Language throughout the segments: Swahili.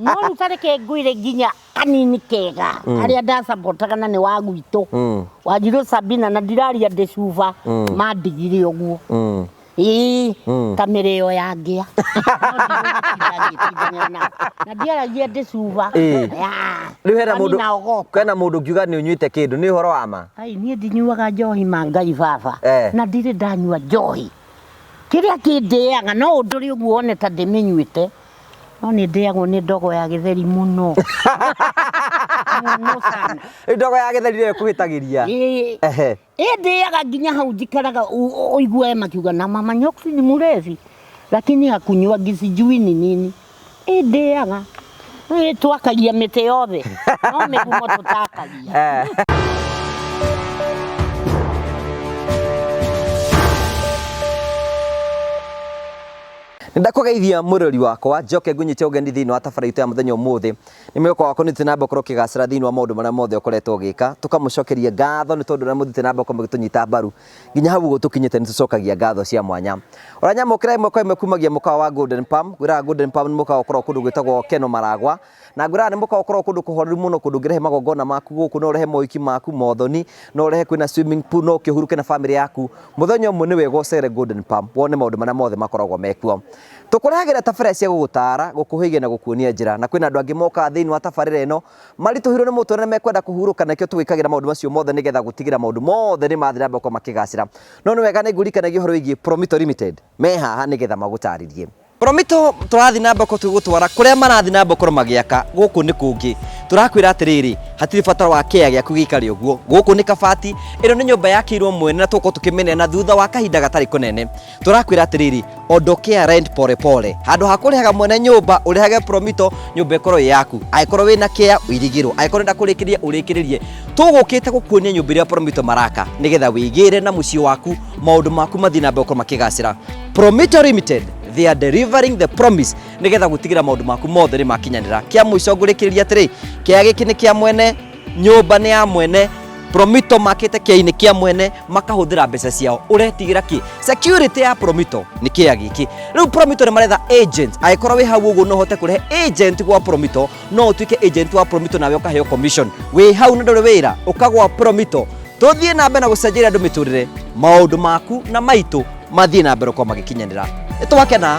No rutareke ngwire nginya kanini kega aria ndasapotaga na ni wa gwitũ Wanjiru Sabina na ndiraria ndĩcuba mandigire ũguo kamere yo yangia na ndiaragia ndĩcuba rĩu hena mũndũ kwena mũndũ ngiuga nĩ ũnyuĩte kĩndũ nĩ ũhoro wa ma ai niĩ ndinyuaga njohi ma Ngai baba na ndirĩ ndanyua njohi kĩrĩa kĩndĩaga no ũndũrĩ ũguo one ta ndĩmĩnyuĩte no nĩ ndĩagwo nĩ ndogo ya gĩtheri mũno mũno sana ndogo ya gĩtheri rĩyo kũhĩtagĩria ndĩaga nginya hau njikaraga ũigue makiuga na mama Nyoks ni mrevi lakini hakunywa gisijui ni nini ndĩaga twakagia mĩtĩ yothe no mĩgumo tũtakagia Ndakugeithia murori wakwa njoke ngunyite ugeni thiini wa tabarĩra ya muthenya ũmũthĩ nĩ mwĩhoko wako nĩ tũnamba korwo kĩgacĩra thiini wa maũndũ marĩa mothe ũkoretwo ũgĩka tukamũcokeria ngatho nĩ tondũ ũrĩa mũthite namba korwo mũgĩtũnyita mbaru nginya hau ũguo tũkinyĩte nĩ tũcokagia ngatho cia mwanya ũranyamũkĩra ĩmwe kwa ĩmwe kumagia mũkawa wa Golden Palm gwĩraga Golden Palm nĩ mũkawa ũkorwo kũndũ gwĩtagwo Keno Maragwa na ngwĩraga nĩ mũkawa ũkorwo kũndũ kũhoreru mũno kũndũ ũngĩrehe magongona maku gũkũ no ũrehe mohiki maku mothoni no ũrehe kwĩna swimming pool no ũkĩhuruke na family yaku mũthenya ũmwe nĩ wega ũcere Golden Palm wone maũndũ marĩa mothe makoragwo mekuo tukurehagĩra tabarĩra cia gũgũtara gũkũhĩgia na gũkuonia njĩra na kwĩna andũ angĩ moka thĩinĩ wa tabarĩra ĩno maritũhirwo nĩ mũtũrĩre mekwenda kũhurũka na kĩo tũgĩkagĩra maũndũ macio mothe nĩgetha gũtigĩra maũndũ mothe nĩ mathira mbako makĩgacĩra no nĩ wega nĩ ngũrikanagia ũhoro wĩgiĩ Promito Limited me haha nĩgetha magũtarĩrie Promito tũrathi na mbako tũgũtwara kũrĩa marathi na mbako magĩaka gũkũ nĩ kũngĩ tũrakwĩra atĩrĩrĩ hatirĩ bata wa kĩa gĩaku gĩikare ũguo gũkũ nĩ kabati ĩno nĩ nyũmba yakĩirwo mwene na tũko tũkĩmenya na thutha wa kahinda gatarĩ kũnene tũrakwĩra atĩrĩrĩ ondokea rent pole pole handũ ha kũrĩhaga mwene nyũmba ũrĩhage Promito nyũmba ĩkorwo yaku angĩkorwo wĩna kĩa ũirigĩrwo angĩkorwo nda kũrĩkĩria ũrĩkĩrĩrie tũgũkĩte gũkuonia nyũmba ĩrĩa Promito maraka nĩgetha wĩigĩre na mũciĩ waku maũndũ maku mathiĩ na mbere makĩgacĩra Promito Limited they are delivering the promise nigetha gutigira maundu maku mothe ni makinyanira kia muico ngurikiriria atiri kia giki ni kia mwene nyumba ni ya mwene Promito makete kia-ini kia mwene makahuthira mbeca ciao uretigira ki security ya Promito ni kia giki riu Promito ni maretha agent aikorwo wi hau uguo no hote kurehe agent kwa Promito no utuike agent wa Promito nawe ukaheo commission wi hau na ndore wira ukagwa Promito tuthie na mbere na gucenjeria andu miturire maundu maku na maitu mathie na mbere kwa magikinyanira twakena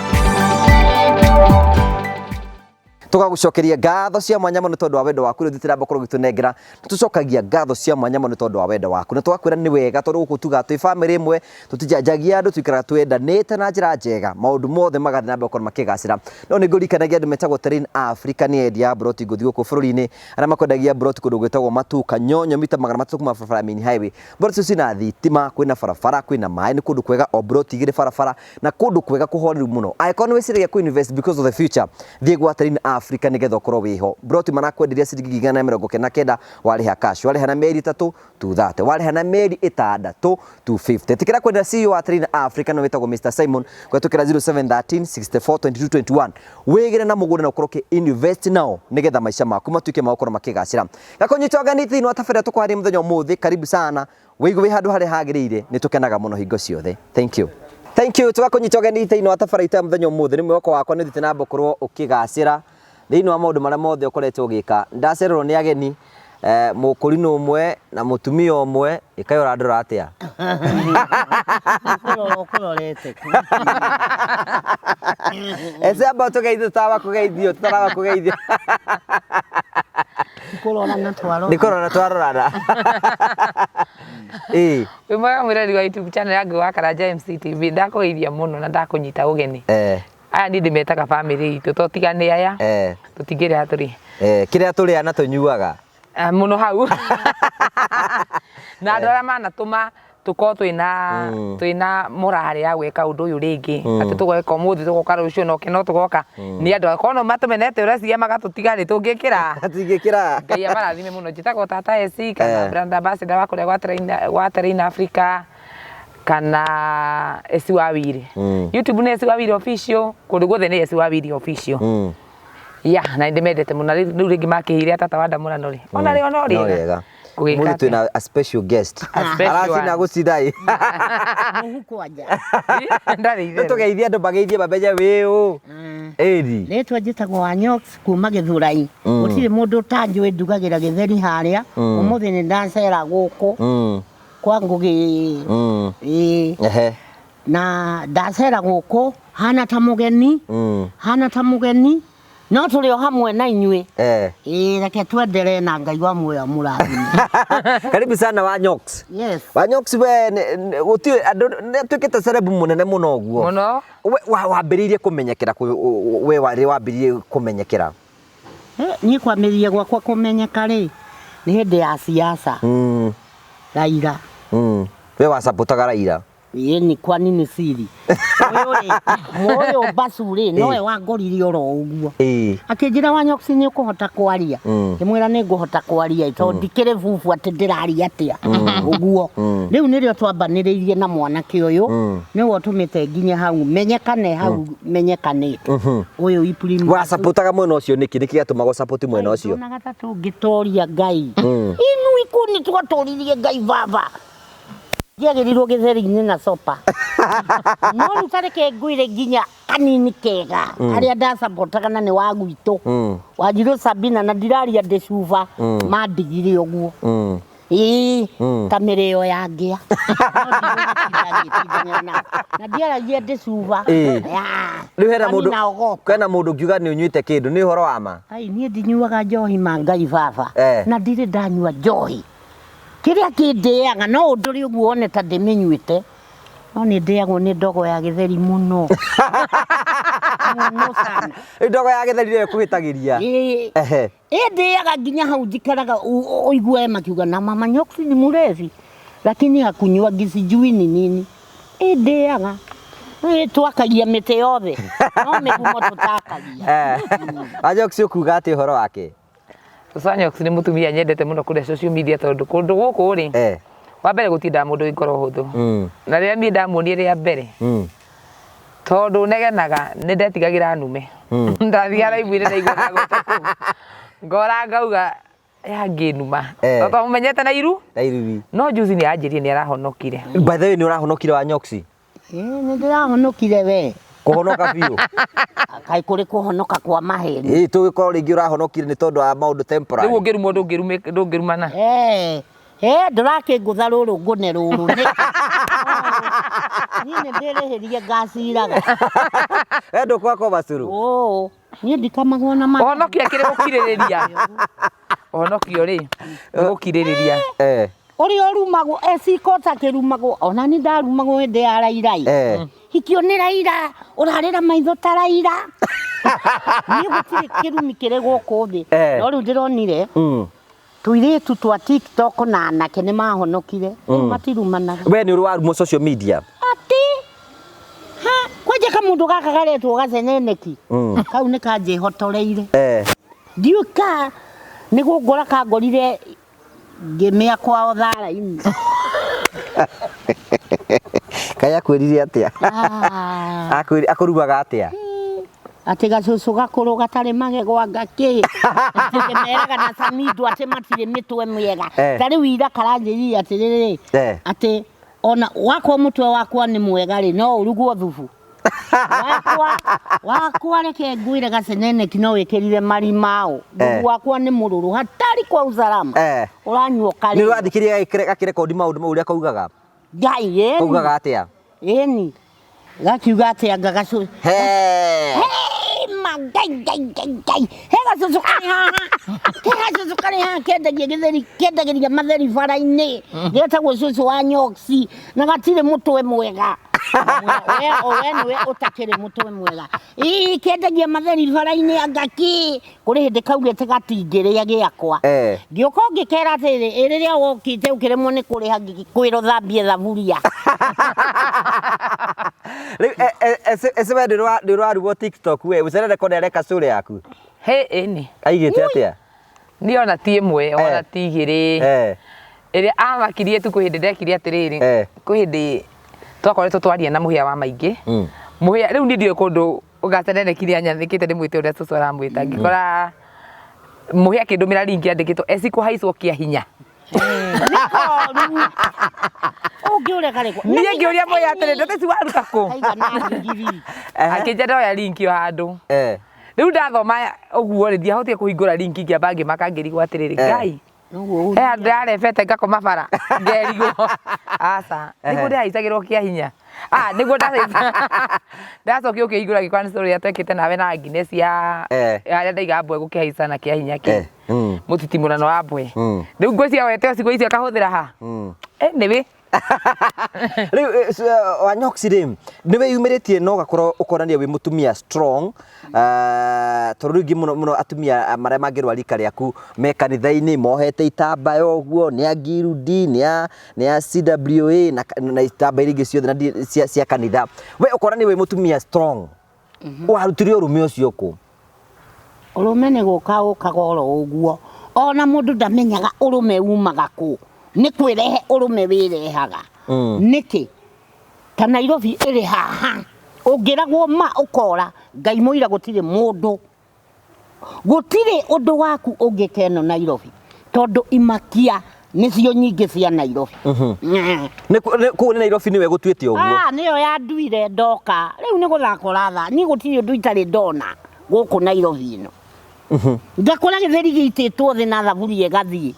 tugagucokeria ngatho cia mwanya mũno tondũ wa wendo waku rĩu thitĩra mbokoro gĩtũnengera tucokagia ngatho cia mwanya mũno tondũ wa wendo waku na twakwĩra nĩ wega tondũ gũkũ tuga twĩ family ĩmwe tũtijanjagia andũ tuikaraga twendanĩte na njĩra njega maũndũ mothe magathĩ na mbere gũkorwo makĩgacĩra no nĩ ngũrikanagia andũ metagwo Terrain Africa nĩ endia mburoti ngũthiĩ gũkũ bũrũri-inĩ arĩa makwendagia mburoti kũndũ gwĩtagwo Matuka Nyonyo mita 300 kuma barabara main highway mburoti icio cina thitima kwĩna barabara kwĩna maĩ nĩ kũndũ kwega o mburoti igĩrĩ barabara na kũndũ kwega kũhoreru mũno angĩkorwo nĩ wĩciragia ku invest because of the future thiĩ gwa Terrain Africa nigetha ukorwo wiho broti manakwenderia ciringi 199 wariha cash wariha na meri 3 230 wariha na meri 6 250 tikira kwenda CEO wa Terrain Africa no wetagwo Mr Simon kwetukira 0713 64 22 21 wegere na mugure na ukorwo ki invest now nigetha maisha maku matuike makorwo makigacira gakonyito gani thini wa tabarĩra tukwari muthenya ũmũthĩ karibu sana wigu wi handu hari hagirire ni tukenaga muno hingo ciothe thank you tugakunyita gani thini wa tabarĩra ya muthenya ũmũthĩ ni mwako wakwa ni thitina bokorwo ukigacira thĩinĩ wa maũndũ marĩa mothe ũkoretwo ũgĩka ndacererwo nĩ ageni mũkũrinũ ũmwe na mũtumia ũmwe ĩkaĩ ũrandora atĩa ũkũrorete ese amba tũgeithio tutawa kũgeithio tutaraga kũgeithio nĩkũrora twarorana wĩ mwega mwĩrori wa YouTube channel yangu wa Karanja MCTV ndakũgeithia mũno na ndakũnyita ũgeni aya ni ndimetaga family itu totigane aya tutigire aturi kiria turi ana tunyuaga muno hau na ndara mana tuma tuko twina morale ya gweka undu uyu ringi ati tugweka umuthi tugoka rucio no kino tugoka ni andu akono matumenete uracia magatutiga tungikira ngai amarathime muno njitagwo Tata Essy kana brand ambassador wa kuria gwa Terrain Africa kana Essy wa Wiri YouTube ni Essy wa Wiri official kundu guothe ni Essy wa Wiri official ya na ndimendete muno riu ringi makihire Tata wa Ndamũra nori ona ri Mũthĩ twĩna a special guest. Aracina gũcidai. Mũhukwanja. Ndarĩ ithe. Nĩtũgeithie andũ mageithie mamenye wĩ ũ. Ĩri. Rĩtwa njĩtagwo wa Nyoks kuma Gĩthũrai. Gũtirĩ mũndũ ũtanjũĩ ndugagĩra gĩtheri harĩa. Ũmũthĩ nĩ ndacera gũkũ. Kwa Ngũgĩ. Ehe. Na ndacera gũkũ hana ta mũgeni. Hana ta mũgeni. No tũrĩ o hamwe na inyuĩ. Reke twenderee na Ngai wa muoyo mũrathime. Karibu sana wa Nyoks. Yes. Wa Nyoks we gũtirĩ andũ nĩatuĩkĩte celeb mũnene mũno ũguo. Mũno. Wambĩrĩirie kũmenyekera we warĩ wambĩrĩirie kũmenyekera. Niĩ kwambĩrĩria gwakwa kũmenyeka rĩ nĩ hĩndĩ ya siasa. Raila. We wacapotaga Raila. Ni kwani ni siri. Moyo basuri nowe wangoririe oro uguo. Akĩnjĩra wa Nyoks nĩ ũkũhota kwaria. Ngĩmwĩra nĩ ngũhota kwaria tondũ ndikĩrĩ bubu atĩ ndĩraria atĩa uguo. Rĩu nĩrĩo twambanĩrĩirie na mwanake ũyũ nĩwe ũtũmĩte nginya hau menyekane hau menyekanĩte. Ũyũ iprimi. Wacapotaga mwena ũcio nĩkĩ gĩatũma gũcapoti mwena ũcio? Ona gatatũ ngĩtoria Ngai. Inu ikuni twatũririe Ngai baba. Ndiagĩrirwo gĩtheri-inĩ na sopa. No rĩu tareke ngwĩre nginya kanini kega arĩa ndacapotaga na nĩ wa gwitũ. Wanjirũ Sabina na ndiraria ndĩ cuba mandigire ũguo. Ta mĩrĩo ya ngĩa. Na ndiaragia ndĩ cuba. Rĩu hena mũndũ ngiuga nĩ ũnyuĩte kĩndũ nĩ ũhoro wa ma? Ai niĩ ndinyuaga njohi ma Ngai baba. Na ndirĩ ndanyua njohi. Kĩrĩa kĩndĩaga no ũndũrĩ ũguo one ta ndĩmĩnyuĩte. No nĩ ndĩagwo nĩ ndogo ya gĩtheri mũno. Mũno sana. Ndogo ya gĩtheri rĩyo ĩkũhĩtagĩria. Ndĩaga nginya hau njikaraga ũigue makiuga na mama Nyoks ni mrefu. Lakini hakunywa sijui ni nini. Ndĩaga. Twakagia mĩtĩ yothe. No mĩgumo tũtakagia. Wa Nyoks ũkuga atĩ ũhoro wake? Tata Nyoks nĩ mũtumia nyendete mũno kũrĩa social media tondũ kũndũ gũkũ rĩ wa mbere gũtinda mũndũ ngoro hũthũ na rĩrĩa niĩ ndamuonire rĩa mbere tondũ negenaga nĩ ndetigagĩra nume ndathiaga live-inĩ ndaiguaga ngora ngauga yangĩnuma tondũ mũmenyete na iru no juzi nĩ anjĩrire nĩ arahonokire. By the way nĩ ũrahonokire wa Nyoks? Nĩ ndĩrahonokire we. Kũhonoka biũ? Kaĩ kũrĩ kũhonoka kwa maheni. Tũgĩkorwo rĩngĩ ũrahonokire nĩ tondũ wa maũndũ temporary. Rĩu ũngĩrumwo ndũngĩrumana. Ndũrakĩngũtha rũrũ ngũne rũrũ nĩ. Niĩ nĩ ndĩrĩhĩrie ngaciraga. We ndũkwakwo bacũrũ? Niĩ ndikamagwo na maheni. Ũhonokio kĩrĩ gũkirĩrĩria. Ũhonokio rĩ nĩ gũkirĩrĩria. Ũrĩa ũrumagwo Essy akĩrumagwo ona nĩ ndarumagwo hĩndĩ ya Raila. Hikio nĩ Raila ũrarĩra maitho ta Raila. Niĩ gũtirĩ kĩrumi kĩrĩ gũkũ thĩ. No rĩu ndĩronire tũirĩtu twa TikTok na anake nĩ mahonokire. Matirumanaga. We nĩ ũrĩ warumwo social media? Kwanja kamũndũ gaka garetwo gaceneneki. Kau nĩ kanjĩhotoreire. Ndiũĩ ka nĩ gũngora kangorire ngĩmĩa kwao thara-inĩ. Kaĩ akwĩrire atĩa? Akũrugaga atĩa? Atĩ gacũcũ gakũrũ gatarĩ magego ngakĩ. Ngĩmeraga na Samido atĩ matirĩ mĩtwe mĩega. Ta rĩu ira karanjĩrire atĩrĩrĩ atĩ ona wakwa mũtwe wakwa nĩ mwega rĩ no ũrugwo thubu. Wakwa reke ngwĩre gaceneneki no wĩkĩrire marimao. Thubu wakwa nĩ mũrũrũ hatarĩ kwa usalama. Ũranyua karĩ. Nĩ ũrathikirie gakĩrekondi maũndũ mau ũrĩa kaugaga? Ngai kaugaga atĩa? Gakiuga atĩa ngagacũ. Ngai. Gacũcũ karĩ haha. Gacũcũ karĩ haha kendagĩria matheri bara-inĩ. Getagwo cũcũ wa Nyoks na gatirĩ mũtwe mwega. We nĩwe ũtakĩrĩ mũtwe mwega. Kendagia matheri bara-inĩ angaki. Kũrĩ hĩndĩ kaugĩte gatingĩrĩa gĩakwa. Ngĩũka ngĩkera atĩrĩ rĩrĩa wokĩte ũkĩremwo nĩ kũrĩha ngĩkwĩra ũthambie thaburia. Essy we ndĩ ũrarugwo TikTok we ũcerere kona areka cũrĩ yaku? Ĩni. Aigĩte atĩa? Nĩ ona ti ĩmwe ona ti igĩrĩ. Ĩrĩa amakirie tu kwĩ hĩndĩ ndekire atĩrĩrĩ kwĩ hĩndĩ twakoretwo twaria na mũhĩa wa maingĩ. Mũhĩa rĩu nĩ ndiũĩ kũndũ gacenenekire anyathĩkĩte ndĩmwĩte ũrĩa cũcũ aramwĩta ngĩkora mũhĩa akĩndũmĩra ringi andĩkĩtwo Essy kũhaicwo kĩa hinya. Nikoru. Ũngĩũreka rĩkũ. Niĩ ngĩũria mũya atĩrĩ ndũteci waruta kũ? Aiga na ngiri. Akĩnjĩra oya linki handũ. Rĩu ndathoma ũguo rĩ ndiahotire kũhingũra linki ngĩamba ngĩmaka ngĩrigwo atĩrĩrĩ Ngai. Ndarebete ngakoma bara ngerigwo. Aca. Nĩguo ndĩraitagĩrwo kĩa hinya. Nĩguo ndacokio ũkĩhingũra gĩkwana story ya twekĩte nawe na Agnes ya harĩa ndaiga mbwe gũkĩhaica na kĩa hinya kĩ. Mũtitimũrano wa mbwe. Rĩu ngwĩciria wete cigo icio akahũthĩra ha. Nĩwe. Rĩu wa Nyoks rĩ nĩwe yumĩrĩtie no gakorwo ũkonania wĩ mũtumia strong tondũ rĩngĩ mũno atumia marĩa mangĩrũa rika rĩaku me kanitha-inĩ mohete itambaya ũguo nĩ a Giludi nĩ a CWA na itambaya ingĩ ciothe cia kanitha we ũkonania wĩ mũtumia strong warutire ũrũme ũcio kũ? Ũrũme nĩ gũkaga oro ũguo ona mũndũ ndamenyaga ũrũme umaga kũ nĩ kwĩrehe ũrũme wĩrehaga nĩkĩ ta Nairobi ĩrĩ haha ũngĩragwo ma ũkora Ngai mũira gũtirĩ mũndũ gũtirĩ ũndũ waku ũngĩkeno Nairobi tondũ imakia nĩcio nyingĩ cia Nairobi kũu nĩ Nairobi nĩwe gũtuĩte ũguo nĩyo yanduire ndoka rĩu nĩ gũthakora tha niĩ gũtirĩ ũndũ itarĩ ndona gũkũ Nairobi ĩno ngakora gĩtheri gĩitĩtwo thĩ na thaburia ĩgathiĩ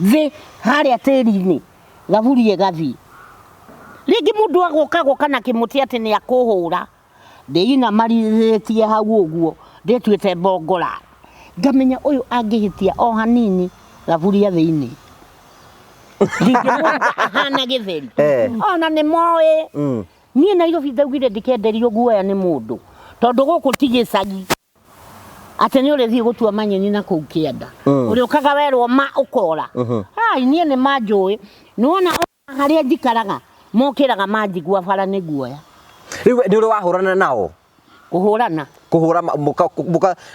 thĩ harĩa tĩri-inĩ thaburia ĩgathiĩ rĩngĩ mũndũ agoka na kĩmũtĩ atĩ nĩ akũhũra ndĩina marithĩtie hau ũguo ndĩtuĩte mbongora ngamenya ũyũ angĩhĩtia o hanini thaburia thĩinĩ rĩngĩ mũndũ ahana gĩtheri ona nĩ moĩ niĩ Nairobi ndaugire ndikenderio guoya nĩ mũndũ tondũ gũkũ ti gĩcagi atĩ nĩ ũrĩthiĩ gũtua manyeni na kũu kĩanda ũrĩũkaga werwo ma ũkora niĩ nĩ manjũĩ nĩwona harĩa njikaraga mokĩraga manjigua bara nĩ guoya rĩu nĩ ũrĩ wahũrana nao kũhũrana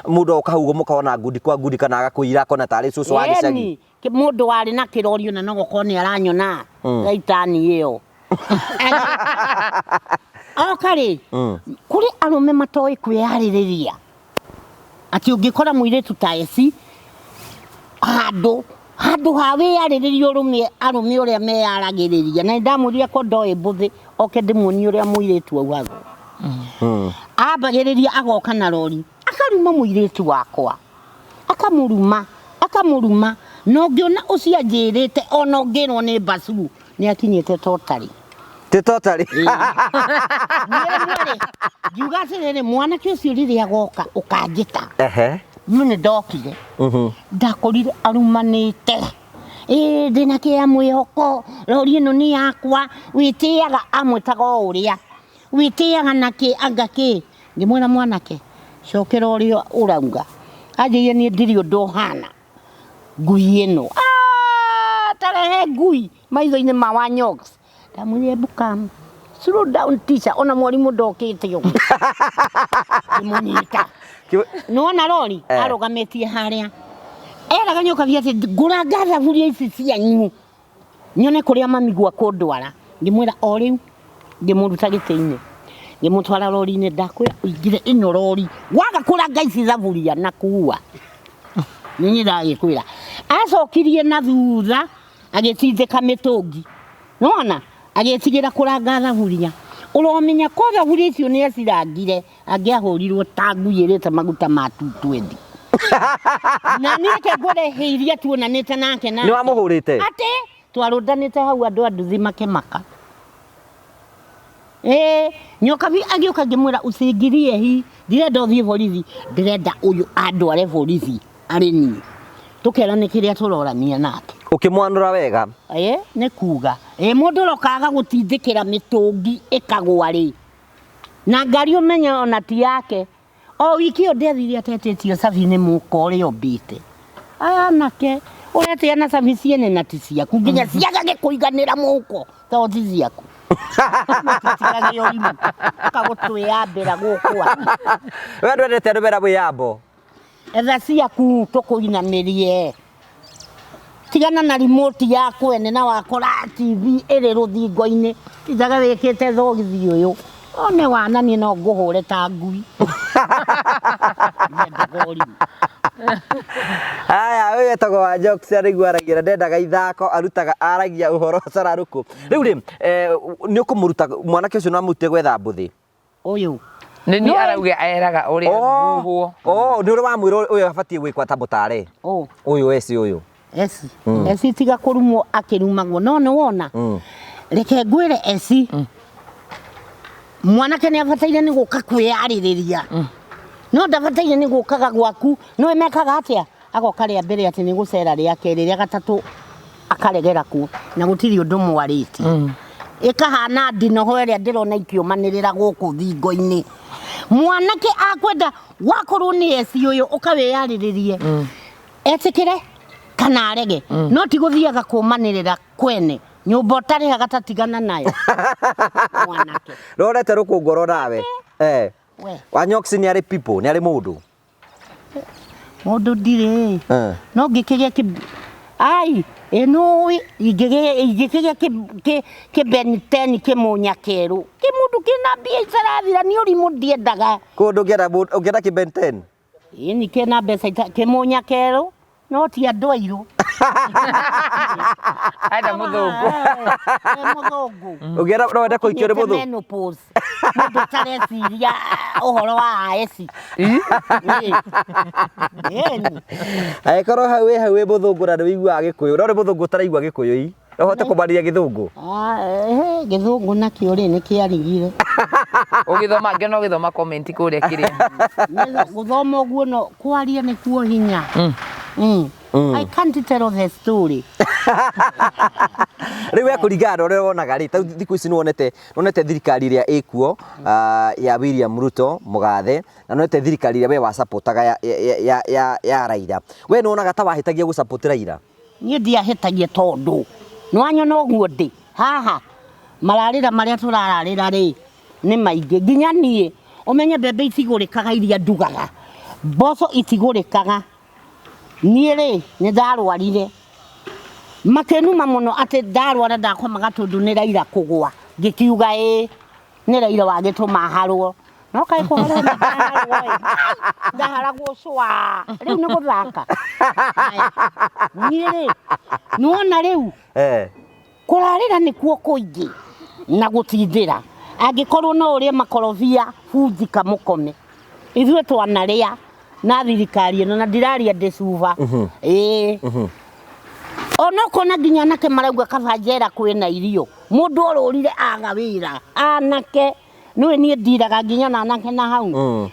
mũndũ oka hau mũkona ngundi kwa ngundi kana agakũira akona tarĩ cũcũ wa gĩcagi mũndũ warĩ na kĩrori ona no gũkorwo nĩ aranyona gaitani ĩyo oka rĩ kũrĩ arũme matoĩ kwĩyarĩrĩria atĩ ũngĩkora mũirĩtu ta Essy handũ ha wĩyarĩrĩria arũme ũrĩa meyaragĩrĩria na ndamũria ko ndoĩ mbũthĩ oke ndĩmuonie ũrĩa mũirĩtu augagwo ambagĩrĩria agoka na rori akaruma mũirĩtu wakwa akamũruma no ngĩona ũcio anjĩrĩte ona ũngĩrwo nĩ mbacuru nĩ akinyĩte totari ngiuga atĩrĩrĩ mwanake ũcio rĩrĩa agoka ũkanjĩta niĩ nĩ ndokire ndakorire arumanĩte ndĩna kĩa mwĩhoko rori ĩno nĩ yakwa wĩtĩaga amwĩtaga o ũrĩa wĩtĩaga nakĩ anga kĩ ngĩmwĩra mwanake cokera ũrĩa ũrauga anjĩire niĩ ndirĩ ũndũ ũhana ngui ĩno tarehe ngui maitho-inĩ ma wa Nyoks ndamwĩrire bukam slow down teacher ona mwarimũ ndokĩte ũguo ngĩmũnyita nĩwona rori arũgamĩtie harĩa eraga nyoka biati ngũranga thaburia ici cianyu nyone kũrĩa mami gwakwa ndwara ngĩmwĩra o rĩu ngĩmũruta gĩtĩ-inĩ ngĩmũtwara rori-inĩ ndakwĩra ũingĩre ĩno rori waga kũranga ici thaburia na kuua nĩ ndagĩkwĩra acokirie na thutha agĩtindĩka mĩtũngi nĩwona agĩtigĩra kũranga thaburia ũromenya ko thaburia icio nĩ acirangire angĩahũrirwo ta ngui ĩrĩte maguta ma 220 na nĩke ngũreheirie tuonanĩte nake nĩ wamũhũrĩte atĩ twarũndanĩte hau andũ a nduthi makĩmaka nyoka agĩũka ngĩmwĩra ũcingirie hi ndirenda ũthiĩ borithi ndĩrenda ũyũ andware borithi arĩ niĩ tũkerane kĩrĩa tũrorania nake ũkĩmwanũra wega nĩ kuga mũndũ ũrokaga gũtindĩkĩra mĩtũngi ĩkagwa rĩ na ngari ũmenye ona ti yake o wiki ĩyo ndethire atetĩtio cabi-inĩ mũko ũrĩa ũmbĩte anake ũretĩa na cabi ciene na ti ciaku nginya ciagage kũiganĩra mũko to ti ciaku kagũtwĩyambĩra gũkwa we ndwendete rũmera wĩyambo etha ciaku tũkũinamĩrie tigana na remote ya kwene na wakora TV ĩrĩ rũthingo-inĩ tigaga wĩkĩte thogithi ũyũ one wananie no ngũhũre ta ngui Aya we etagwo wa Nyoks ariguaragira ndendaga ithako arutaga aragia uhoro cararuku riu ri ni ukumuruta mwanake ucio no amute gwetha mbuthi uyu ni arauga eraga uri nguo ni uri wa mwiro uyu abatie gwikwa ta mutare uyu Essy uyu Essy tiga kurumwo akirumagwo no ni wona reke ngwire Essy mwanake ni abataire ni guka kwiyaririria no ndabataire ni gukaga gwaku no emekaga atia agoka ria mbere ati ni gucera ria keri ria gatatu akaregera ku na gutiri undu mwariti ikahana ndinoho iria ndirona ikiumanirira guku thingo-ini mwanake akwenda wakorwo ni Essy uyu ukawiyariririe etikire kana arege no ti guthiaga kumanirira kwene nyumba utari hagatatigana nayo mwanake rorete rukungoro nawe wa Nyoks ni ari people ni ari mundu ndire no ngikigia ai eno igikigia ke benten ke munyakeru ke mundu kina bia icarathira ni urimu ndiendaga kundu ngienda ke benten ni kena mbeca ke munyakeru no ti andu airu aida muthungu ugira no wenda kuikio ri muthungu menopause mundu tareciria uhoro wa Essy aikoro hawe muthungu na wiguaga gikuyu no ri muthungu taraigua gikuyu ii no hote kumaria githungu githungu nakio ri ni kiarigire ugithoma ngeno githoma comment kuria kiria guthoma uguo no kwaria ni kuo hinya I can't tell the story. Riu kuringana ore wonaga ri thiku ici nonete thirikari iria ikuo ya William Ruto mugathe na nonete thirikari iria we wa supportaga ya Raila we nonaga ta wahitagia gu support Raila ni ndia hitagia tondu nwanyona uguo ndi haha mararira maria turararira ri ni maingi nginya nie umenye mbembe itigurikaga iria ndugaga mboco itigurikaga niere ni ndarwarire makenuma muno ati ndarwara ndakomaga tondu ni Raila kugwa ngikiuga ni Raila wagituma harwo no kai kuharwo ndaharagwo cwa riu ni guthaka niere nuona riu kurarira ni kuo kuingi na gutindira angikorwo no urie makorobia hunjika mukome ithuĩ twanaria na thirikari ĩno na ndiraria ndĩcuba ona kona nginya nake marauga kabanjera kwĩna irio mũndũ ũrũrire aga wĩra anake nĩwe niĩ ndiraga nginya na anake na hau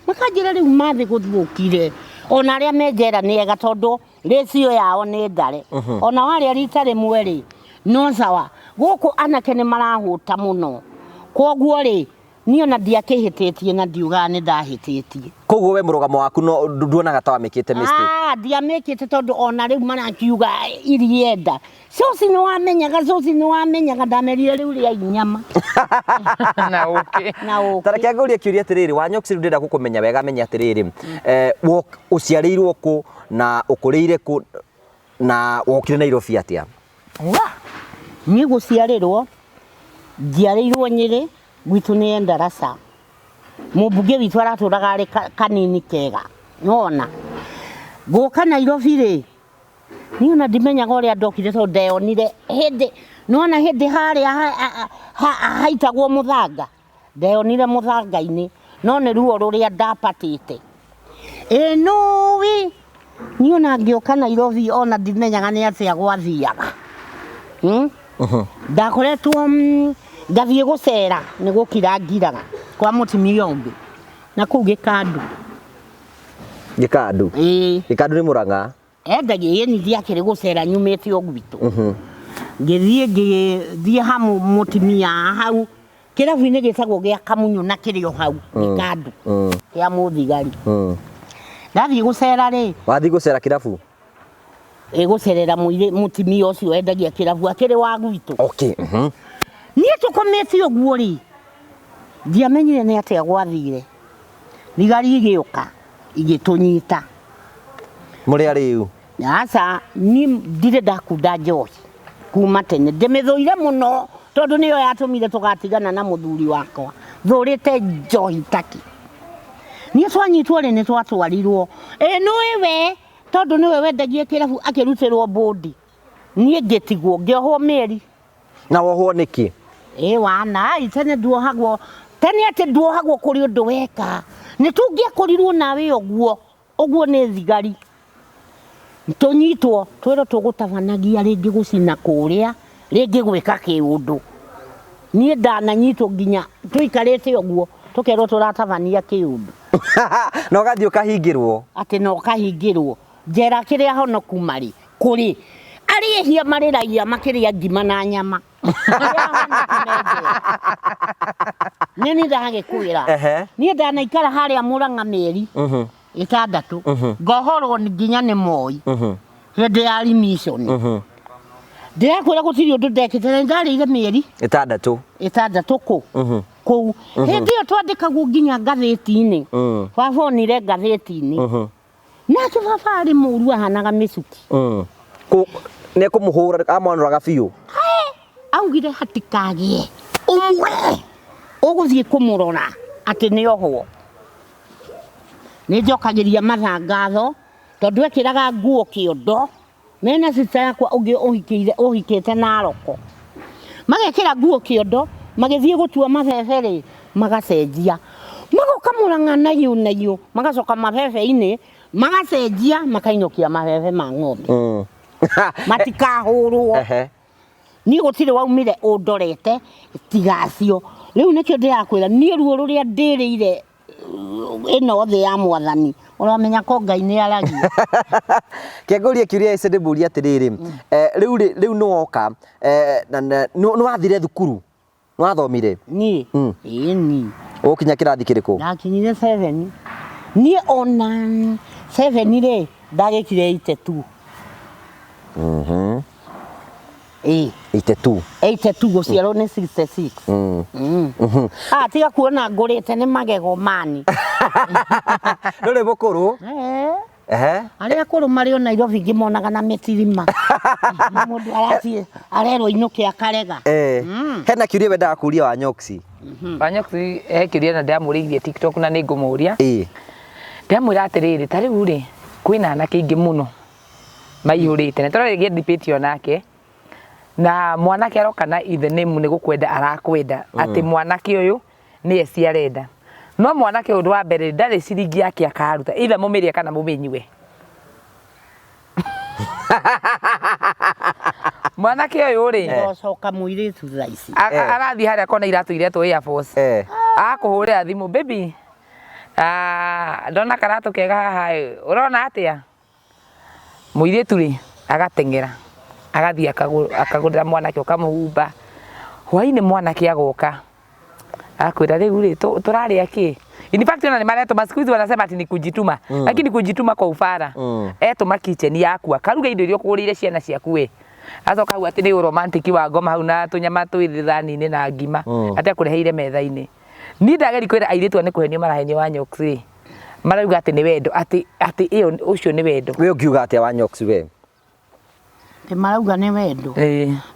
makanjĩra rĩu mathĩ gũthũkire ona arĩa menjera nĩ ega tondũ rĩcio yao nĩ ngare ona warĩa rita rĩmwe rĩ no sawa gũkũ anake nĩ marahũta mũno koguo rĩ niĩ ona ndiakĩhĩtĩtie na ndiugaga nĩ ndahĩtĩtie koguo we mũrugamo waku no nduonaga ta wamĩkĩte mistake ndiamĩkĩte tondũ ona rĩu marakiuga irienda coci nĩ wamenyaga ndamerire rĩu rĩa inyama na ũkĩ tareke ngũrie kĩũria atĩrĩrĩ wa Nyoks rĩu ndĩrenda gũkũmenya wega menya atĩrĩrĩ ũciarĩirwo kũ na ũkũrĩire kũ na wokire Nairobi atĩa niĩ gũciarĩrwo njiarĩirwo Nyĩrĩ gwitũ nĩ Ndarasa mũmbunge witũ aratũraga arĩ kanini kega nona gũka Nairobi rĩ niĩ ona ndimenyaga ũrĩa ndokire tondũ ndeyonire hĩndĩ nona hĩndĩ harĩa haitagwo mũthanga ndeyonire mũthanga-inĩ no nĩ ruo rũrĩa ndapatĩte nũĩ niĩ ona ngĩũka Nairobi ona ndimenyaga nĩ atĩa gwathiaga ndakoretwo ngathiĩ gũcera nĩ gũkira ngiraga kwa mũtumia ũngĩ na kũu Gĩkandu Gĩkandu nĩ Mũrang'a endagia yeni ndiakĩrĩ gũcera nyumĩte o gwitũ ngĩthiĩ hamu mũtumia hau kĩrabu-inĩ gĩtagwo gĩa Kamunyu na kĩrĩ o hau Gĩkandu kĩa mũthigari ndathiĩ gũcera rĩ wathiĩ gũcera kĩrabu gũcerera mũtumia ũcio endagia kĩrabu akĩrĩ wa gwitũ niĩ tũkomete ũguo rĩ ndiamenyire nĩ atĩa gwathire thigari igĩũka igĩtũnyita mũrĩ rĩu aca niĩ ndirĩ ndakunda njohi kuma tene ndĩmĩthũire mũno tondũ nĩyo yatũmire tũgatigana na mũthuri wakwa thũrĩte njohi taki niĩ twanyitwo rĩ nĩ twatwarirwo nũĩ we tondu niwe wendagie kirabu akirutirwo bodi nie ngitigwo ngiohwo meri na wohwo niki wana itene nduohagwo tene ati nduohagwo kuri undu weka ni tungiekorirwo nawe oguo ni thigari tunyitwo twiro tugutavanagia ringi gucina kuria ringi gwika kiundu nie ndananyitwo nginya tuikarite oguo tukerwo turatavania kiundu no gathio kahingirwo ati no kahingirwo njera kiria honoku mari kuri arihia mariragia makiria ngima na nyama nini ndage kwira nie ndanaikara haria Murang'a meri itandatu ngohorwo nginya ni moi hindi ya rimishoni ndirakwira gutiri undu ndekete ndarire meri itandatu ku hindi yo twandikagwo nginya ngatheti-ini wabonire ngatheti-ini nake baba ari muru ahanaga micuki ne kumuhura amwanuraga biu augire hatikagie umwe uguthie kumurora ati ni ohwo ni njokagiria mathangatho tondu ekiraga nguo kiondo mena sita yakwa ungi uhikite na roko magekira nguo kiondo magithie gutua mabebere magacenjia magoka Murang'a na yu magacoka mabebe-ini magacenjia makainokia mabebe ma ng'ombe matikahurwo ni gutire waumire undorete tigacio riu nikio ndirakwira ni ruo ruria ndirire ino the ya mwathani uramenya ko Ngai ni aragia kegoria kiuria ese ndeburia atiriri riu no oka no wathire thukuru no wathomire ni ni ukinya kirathi kiriko nakinyire 7 ni ona 7 ire ndagikire 82 82 guciarwo ni 66 tiga kuona ngurite ni magego mani nduri mukuru aria akuru mari o Nairobi ngimonaga na mitirima mundu arerwo inuke akarega hena kiuria wendaga kuria wa Nyoks wa Nyoks kiuria na ndamuriithie TikTok na ningumuria ndamwira atiriri tariu ri kwina anake ingi muno maihurite ne turarege debate onake na mwanake aroka na ithe name ni gukwenda arakwenda ati mwanake uyu ni eci arenda no mwanake undu wa mbere ndari ciringi yake akaruta ithe mumirie kana mumenyiwe mwanake uyu ri coka muiritu thaici arathi haria kona iratu iria tu Air Force akuhurira thimu baby ndona karatu kega haha urona atia muiritu ri agatengera agathi akagurira mwanake ukamuhumba hwaini mwanake agoka akwira riu ri turaria ki in fact ona ni mareto masikuizi wanasema ati ni kujituma lakini kujituma kwa ufara etuma kitchen yaku akaruga indo irio kurire ciana ciaku we acoka hau ati ni romantic wa ngoma hau na tunyama twithani-ini na ngima ati akureheire metha-ini ni ndageri kwira airitu ni kuhenio marahenio wa Nyoks ri marauga ati ni wendo ati iyo ucio ni wendo we ungiuga ati wa Nyoks we marauga ni wendo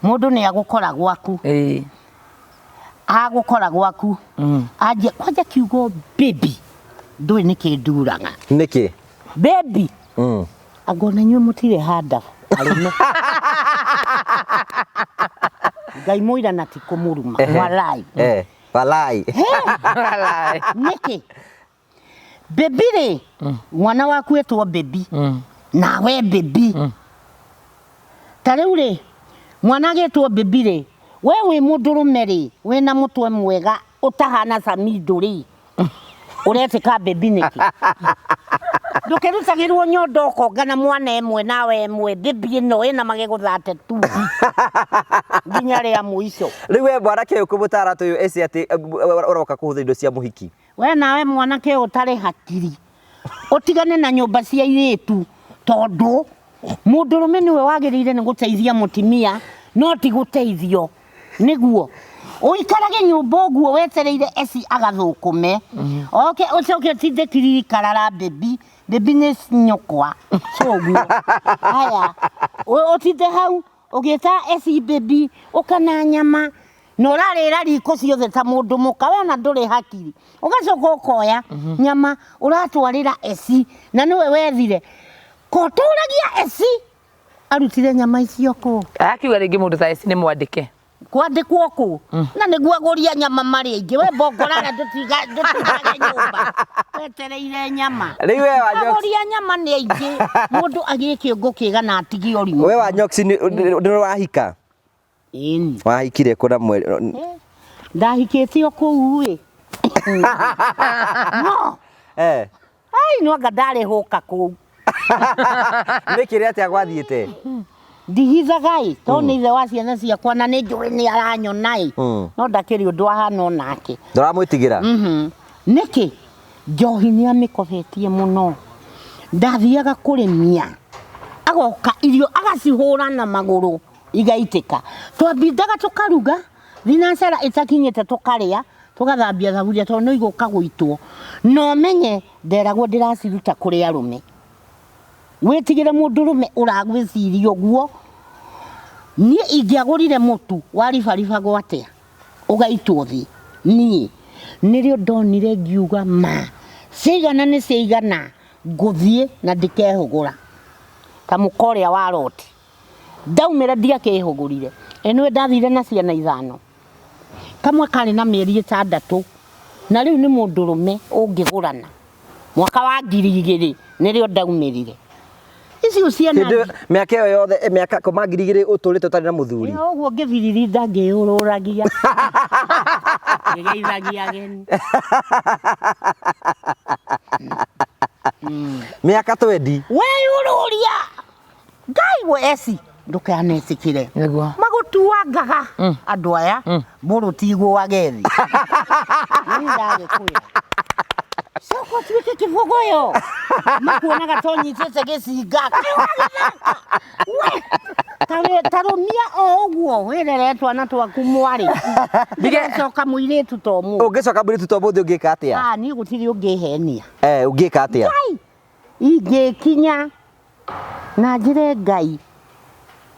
mundu ni agukora gwaku agukora gwaku aje kwaja kiugo baby ndui niki nduraga niki baby agona nyu mutire handa arino Ngai muira na ti kumuruma walai walai niki baby ri mwana waku etwo baby na we baby tariu ri mwana getwo baby ri we wi mundurume ri wina mutwe mwega utahana samido ri uretika baby niki ndukerutagirwo nyondo kongana mwana emwe nawe emwe baby no ina magego 32 nginya ria muico riu we mwanake ukumutara tuyu eci ati uroka kuhutha indo cia muhiki we nawe mwanake utari hakiri utigane na nyumba cia iritu tondu mundurume niwe wagirire ni guteithia mutimia no ti guteithio niguo uikarage nyumba uguo wetereire eci agathukume ucoke tinde kiriri karara baby ni nyokwa coguo haya utinde hau ugita eci baby ukana nyama no rarira riko ciothe ta mundu muka we na nduri hakiri ugacoka ukoya nyama uratwarira eci na niwe wethire Koturagia Essy arutire nyama icio ku Akiuga ringi mundu ta Essy ni mwandike kwandikwo ku na niguo aguria nyama mari aingi we mbongorana ndutigaga nyumba wetereire nyama Riu we wa Nyoks aguria nyama ni aingi mundu agie kiungo kiga na atigi orimu we wa Nyoks ni wahika ini wahikire kuna mweri ndahikitio kuu wi no ai no gadare hoka kuu nikire atia gwathiite ndihizagai to ni ithe wa ciana ciakwa na ni njuri ni aranyonai no ndakiri undu ahana onake nduramwitigira niki njohi ni amikofetie muno ndathiaga kurimia agoka irio agacihura na maguru igaitika twambindaga tukaruga thinacara itakinyite tukaria tugathambia thaburia to no iguka guitwo no menye nderagwo ndiraciruta kuri arume wetigire mundu rume uragwiciria guo ni ingiagurire mutu waribariba gwatia ugaitwo thi ni nirio ndonire ngiuga ma cigana ni cigana nguthie na ndikehugura ta mukoria wa roti ndaumira ndiakehugurire enwe ndathire na ciana 5 kamwe kari na mieri 6 na riu ni mundu rume ungigurana mwaka wa 2000 nirio ndaumirire icio ciana miaka iyo yothe miaka koma 2000 uturite utari na muthuri uguo ngibiriri ndangiururagia ngigeithagia geni miaka 20 we ururia ngai we Essy ndukanecikire niguo magutuangaga andu aya murutigwo wagethi ndagikuya soko twike kivogoyo makuonaga tonyitete gicinga we tarumia oguo wirere twana twaku mwari ndigecoka muiritu tomu ungicoka muiritu tomu thi ungika atia ni gutiri ungihenia ungika atia ingikinya na njire ngai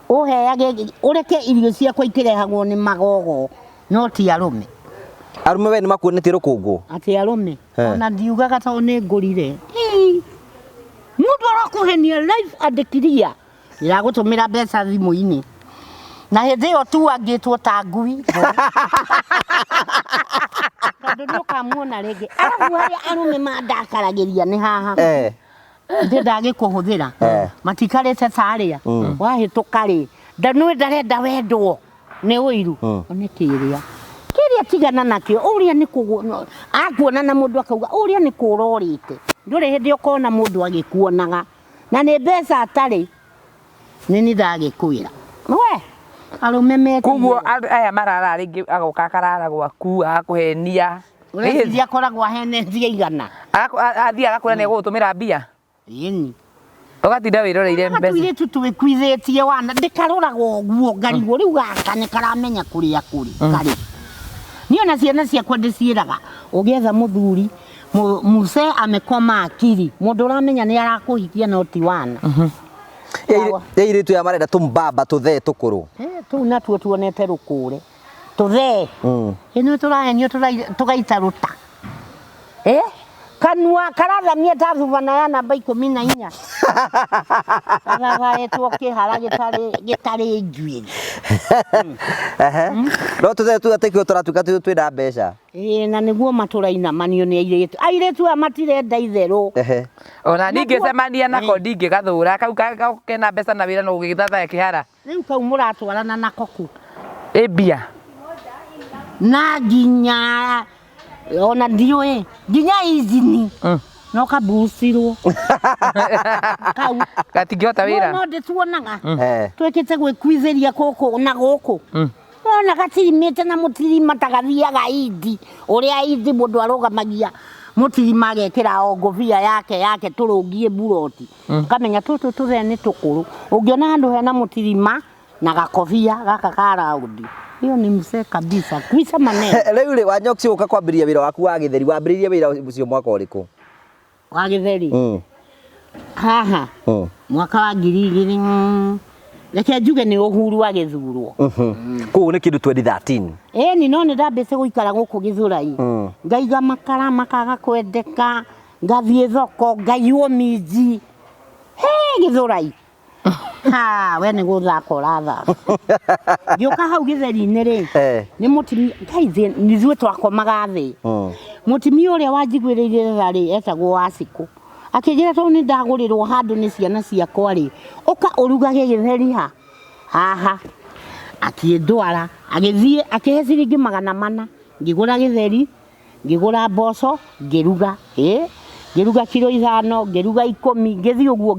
uheage ureke irio ciakwa ikirehagwo ni magogo no ti arume arume we ni makuonetie rukungu ati arume ona ndiugaga to ni ngurire mundu arakuhenia life adikiria iragutumira mbeca thimu-ini na hindi iyo tu angitwo ta ngui tondu ndukamuona ringi arabu haria arume mandakaragiria ni haha ndi ndagikuhuthira matikarite taria wahituka ri ndanwe ndarenda wendwo ni uiru ni kiria tigana nakio uria ni akuona na mundu akauga uria ni kurorite nduri hindi ukona mundu agikuonaga na ni mbeca atari nini ndagikwira we arume mete kuguo aya marara ringi agoka karara gwaku akuhenia ureciria koragwo ahenetie igana athia agakura ni gutumira mbia ini ugatinda wiroreire mbeca tuire tutuikwithitie wana ndikaroragwo guo ngarigwo riu gaka ni karamenya kuria kuri kari niona ciana ciakwa ndiciiraga ugetha muthuri muse amekoma akiri mundu uramenya ni arakuhikia no ti wana yeire tu ya marenda tumbamba tuthe tukuru tu natuo tuonete rukure tuthe ino turahenio tugaita ruta kanua karathamia tathubana ya namba 14 agaetwo kihara gitari njuiri no tuthe tu atekio turatuka twina mbeca na niguo maturaina manio ni airetu amatirenda itheru ona ninge semania nako ndinge gathura kau kena mbeca na wira no gugithatha kihara riu kau muratwarana nako ku ebia na ginya ona ndiwe ginya izini no kabusirwo kau gatingihota wira no ndituonaga twekite gwikwitheria guku na guku ona gatirimite na mutirima tagathiaga idi uria idi mundu arugamagia mutirima agekira o ngobia yake turungie buroti kamenya tutu tuthe ni tukuru ungiona handu hena mutirima na gakobia gaka karaudi hiyo ni mse kabisa kwisa maneno riu ri wa Nyoks uka kwambiria wira waku wa githeri wambiririe wira ucio mwaka uriku wa githeri haha mwaka wa 2000 reke njuge ni uhuru wa githurwo kuu ni kindu 2013 ni no ni ndambese guikara guku githurai ngaiga makara makaga kwendeka ngathie thoko ngaiwo minji he githurai ha we nĩ gũthaka ũrathaka ngĩũka hau gĩtheri-inĩ rĩ nĩ mũtumia kaithe nithuĩ twakomaga thĩ mũtumia ũrĩa wanjiguĩrĩire tha rĩ etagwo Wacikũ akĩnjĩra tondũ nĩ ndagũrĩrwo handũ nĩ ciana ciakwa rĩ ũka ũrugage gĩtheri haha akĩndwara agĩthiĩ akĩhe ciringi 400 ngĩgũra gĩtheri ngĩgũra mboco ngĩruga ngĩruga kilo 5 ngĩruga 10 ngĩthiĩ ũguo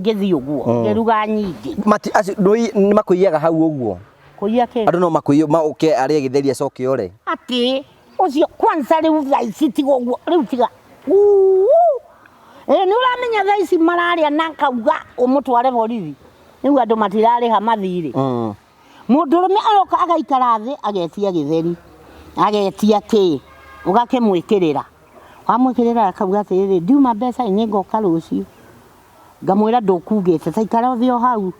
ngĩruga nyingĩ nĩ makũiyaga hau ũguo kũiya kĩ andũ no makũiyo maũke arĩa gĩtheri acoke ore atĩ ũcio kwanza rĩu thaa ici tiga ũguo rĩu tiga nĩ ũramenya thaa ici mararĩa na kauga ũmũtware borithi rĩu andũ matirarĩha mathirĩ mũndũrũme aroka agaikara thĩ agetia gĩtheri agetia kĩ ũgakĩmwĩkĩrĩra wamwĩkĩrĩra akauga atĩrĩrĩ ndiuma mbeca nĩ ngoka rũciũ ngamwĩra ndũkugĩte taikara ũthiĩ o hau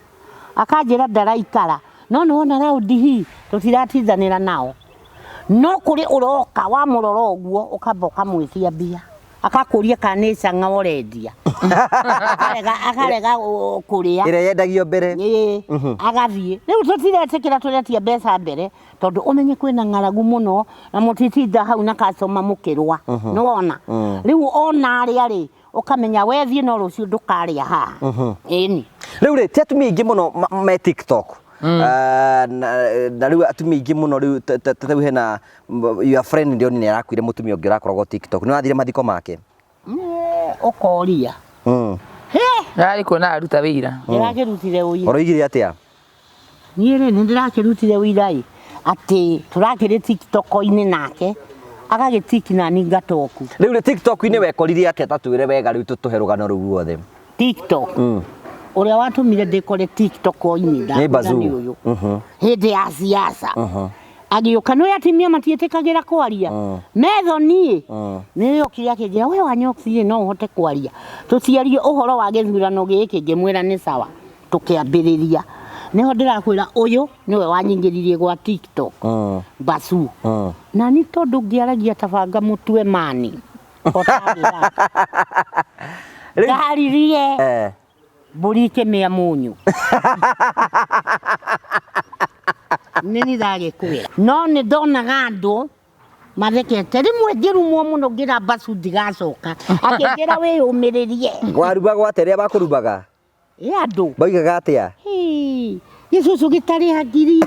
akanjĩra ndaraikara no nĩwona raundi hii tũtiratithanĩra nao no kũrĩ ũroka wamũrora ũguo ũkamba ũkamwĩtia mbia akakũria kana nĩ canga ũrendia akarega kũrĩa ĩrĩa yendagio mbere agathiĩ rĩu tũtiretĩkĩra tũretia mbeca mbere tondũ ũmenye kwĩna ng'aragu mũno na mũtitinda hau na customer mũkĩrũa nĩwona rĩu ona arĩa rĩ ũkamenya wethiĩ no rũciũ ndũkarĩa haha ĩni rĩu rĩ ti atumia aingĩ mũno me TikTok na rĩu atumia aingĩ mũno rĩu rĩu hena your friend ndio nĩ arakuire mũtumia ũngĩ ũrakoragwo TikTok nĩ wathire mathiko make ũkoria arĩ kuona aruta wĩra ndĩrakĩrutire ũira ũroigire atĩa niĩ rĩ nĩ ndĩrakĩrutire ũira atĩ tũrakĩrĩ TikTok-inĩ nake agagĩtiki nani ngatoku rĩu rĩ TikTok-inĩ wekorire atĩa tatwĩre wega rĩu tũtũhe rũgano rũu ruothe TikTok ũrĩa watũmire ndĩkore TikTok-inĩ ndagũthani ũyũ hĩndĩ ya siasa agĩũka no atimia matiĩtĩkagĩra kwaria metho niĩ nĩyo kĩrĩa kĩnjĩra we wa Nyoks no ũhote kwaria tũciarie ũhoro wa gĩthurano gĩkĩ ngĩmwĩra nĩ sawa tũkĩambĩrĩria niho ndĩrakwĩra ũyũ niwe wanyingĩririe gwa TikTok basu na nĩ tondũ ngĩaragia tabanga mũtwe mani ngaririe mbũri ikĩmĩa mũnyũ nĩ ndagĩkwĩra no nĩ ndonaga andũ mathekete rĩmwe ngĩrumwo mũno ngĩra basu ndigacoka akĩnjĩra wĩyũmĩrĩrie warumbaga atĩa bakũrumbaga andũ baugaga atĩa gĩcucu gĩtarĩ hangiri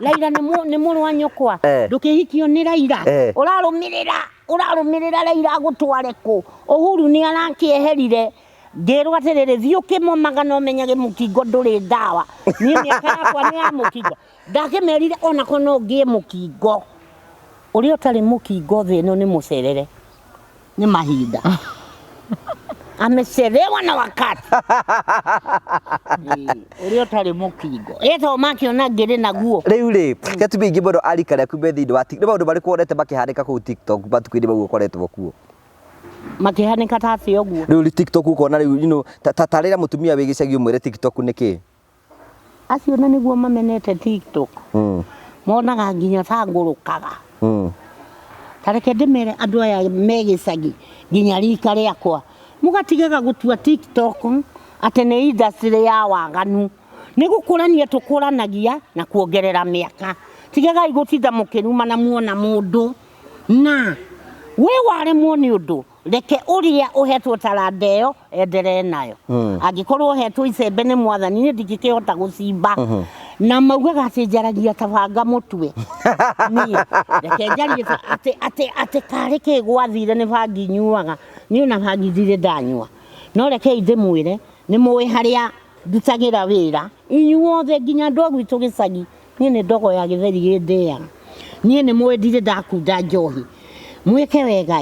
Raila nĩ mũrũ wa nyũkwa ndũkĩhikio nĩ Raila ũrarũmĩrĩra Raila agũtware kũ Uhuru nĩ arakĩeherire ngĩrwo atĩrĩrĩ thiĩ ũkĩmomaga no menyage mũkingo ndũrĩ ndawa niĩ mĩaka yakwa nĩ ya mũkingo ndakĩmerire ona ko no ngĩe mũkingo ũrĩa ũtarĩ mũkingo thĩ ĩno nĩ mũcerere nĩ mahinda amechelewa na wakati ũrĩa ũtarĩ mũkingo etho makĩona ngĩrĩ naguo rĩu rĩ atumia aingĩ mũno arikara kumbe thĩinĩ wa TikTok nĩ maũndũ marĩkũ wonete makĩhanĩka kũu TikTok matukũ-inĩ mau ũkoretwo kuo makĩhanĩka ta atĩ ũguo rĩu TikTok ukona rĩu tarĩra mũtumia wĩ gĩcagi ũmwĩre TikTok nĩkĩ acio na nĩguo mamenete TikTok monaga nginya ta ngũrũkaga tareke ndĩmere andũ aya me gĩcagi nginya rika rĩakwa mũgatigaga gũtua TikTok atĩ nĩ industry ya waganu nĩ gũkũrania tũkũranagia na kuongerera mĩaka tigagai gũtinda mũkĩruma na muona mũndũ na we waremwo nĩ ũndũ reke ũrĩa ũhetwo taranda ĩyo enderee nayo angĩkorwo ũhetwo icembe nĩ mwathani nĩ ndingĩkĩhota gũcimba na maugaga atĩ njaragia tabanga mũtwe niĩ reke njarie atĩ karĩ kĩ gwathire nĩ bangi nyuaga niĩ na bangi ndirĩ ndanyua no rekei ndĩmwĩre nĩ mũĩ harĩa ndutagĩra wĩra inyuothe nginya andũ a gwitũ gĩcagi niĩ nĩ ndogo ya gĩtheri gĩndĩaga niĩ nĩ mũĩ ndirĩ ndakunda njohi mwĩke wega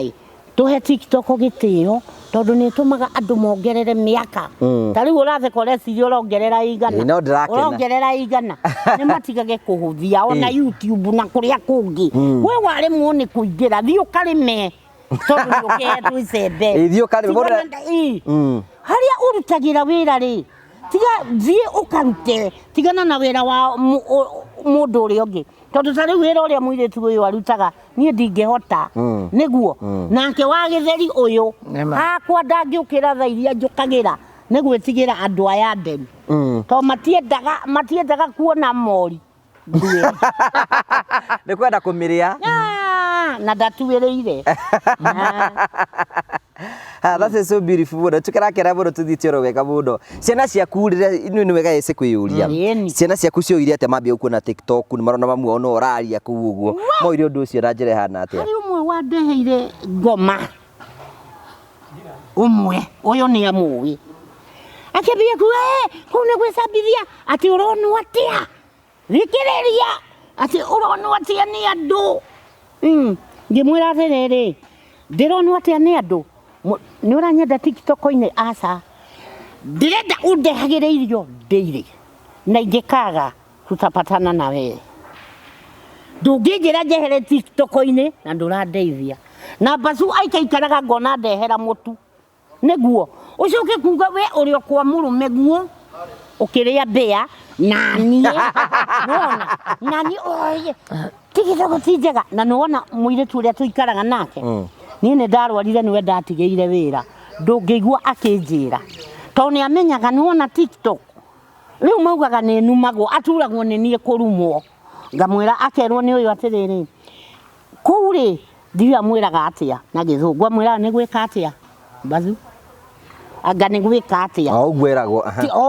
tũhe TikTok gĩtĩo tondũ nĩ tũmaga andũ mongerere mĩaka ta rĩu ũratheka ũreciria ũrongerera igana nĩ matigage kũhũthia ona YouTube na kũrĩa kũngĩ we waremwo nĩ kũingĩra thiĩ ũkarĩme tondũ nĩ ũkĩhetwo icembe harĩa ũrutagĩra wĩra rĩ tiga thiĩ ũkarute tigana na wĩra wa mũndũ ũrĩa ũngĩ tondũ ta rĩu wĩra ũrĩa mũirĩtu ũyũ arutaga niĩ ndingĩhota nĩguo nake wa gĩtheri ũyũ hakwa ndangĩũkĩra thaa iria njũkagĩra nĩ gwĩtigĩra andũ aya nderi to matiendaga kuona mori nĩ kwenda kũmĩrĩa na ndatuĩrĩire. That is so beautiful muno tukirakera muno tuthite oro wega muno ciana ciaku rĩrĩa nĩ wega Essy kwĩyũria ciana ciaku cioire atĩ mambia gũkuona TikTok nĩ marona mamu ono oraria kũu ũguo moire ũndũ ũcio na njĩra hana atĩa harĩ ũmwe wandeheire ngoma ũmwe ũyũ nĩ amũĩ akĩambia kuga kũu nĩ gwĩcambithia atĩ ũronwo atĩa thikĩrĩria atĩ ũronwo atĩa nĩ andũ ngĩmwĩra atĩrĩrĩ ndĩronwo atĩa nĩ andũ nĩ ũranyenda TikTok-inĩ aca ndĩrenda ũndehagĩre irio ndĩire na ingĩkaga tutapatana na wewe ndũngĩnjĩra njehere TikTok-inĩ na ndũrandeithia na bacu aikaikaraga ngona ndehera mũtu nĩguo ũcoke kuga we ũrĩ kwa mũrũme guo ũkĩrĩa mbĩa nani nona nani oye TikTok ti njega na nĩwona mũirĩtu ũrĩa tũikaraga nake niĩ nĩ ndarwarire nĩwe ndatigĩire wĩra ndũngĩigua akĩnjĩra tondũ nĩ amenyaga nĩwona TikTok rĩu maugaga nĩ numagwo aturagwo nĩ niĩ kũrumwo ngamwĩra akerwo nĩ ũyũ atĩrĩrĩ kũu rĩ ndiũĩ amwĩraga atĩa na gĩthũngũ amwĩraga nĩ gwĩka atĩa bazu anga nĩ gwĩka atĩa ũguo wĩragwo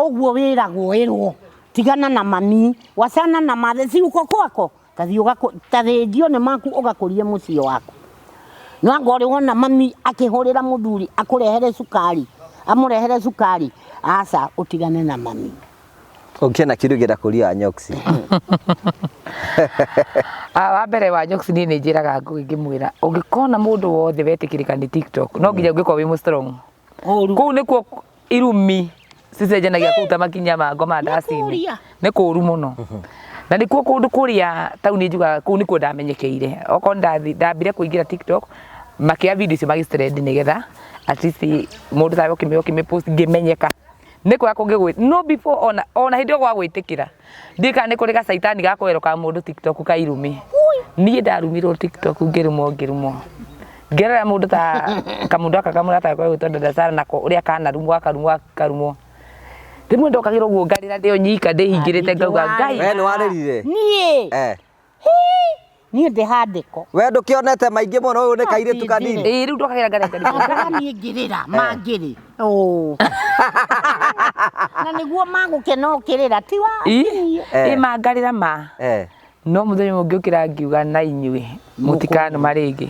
ũguo wĩragwo ĩrwo tigana na mami wachana na mathe si uko kwako tathĩnjio nĩ maku ũgakũrie mũciĩ waku no anga ũrĩ wona mami akĩhũrĩra mũthuri akũrehere cukari amũrehere cukari aca ũtigane na mami ũkĩona kĩrugĩra kũria Nyoks wa mbere wa Nyoks niĩ nĩ njĩraga ngĩmwĩra ũngĩkona mũndũ wothe wetĩkĩrĩka nĩ TikTok no nginya ũngĩkorwo wĩ strong kũu nĩkuo irumi cicenjanagia kũruta makinya ma ngoma ndaci-inĩ nĩ kũũru mũno na nĩkuo kũndũ kũrĩa tauni njuga kũu nĩkuo ndamenyekeire okorwo ndambire kũingĩra TikTok makĩoya video icio magĩcitrend nĩgetha at least mũndũ ta ũkĩmĩpost ngĩmenyeka nĩ kwega kũngĩgwĩ no before ona hĩndĩ ĩyo gwa gwĩtĩkĩra ndika nĩ kũrĩ gacaitani gakwero ka mũndũ TikTok ka irumi niĩ ndarumirwo TikTok ngĩrumwo ngerera mũndũ ta kamũndũ aka kamũrata kwa gwĩtwo Dada Sara nako ũrĩa karumwo rĩmwe ndokagĩra ũguo ngarĩra ndĩo nyika ndĩhingĩrĩte ngauga Ngai we nĩ warĩrire niĩ niĩ ndĩhandĩko we ndũkĩonete maingĩ mũno ũyũ nĩ kairĩtu kanini rĩu ndokagĩra ngarĩra niĩ ngĩrĩra mangĩrĩ na nĩguo magũkena ũkĩrĩra ti wa mangarĩra ma no mũthenya ũngĩ ũkĩra ngiuga na inyuĩ mũtikanuma rĩngĩ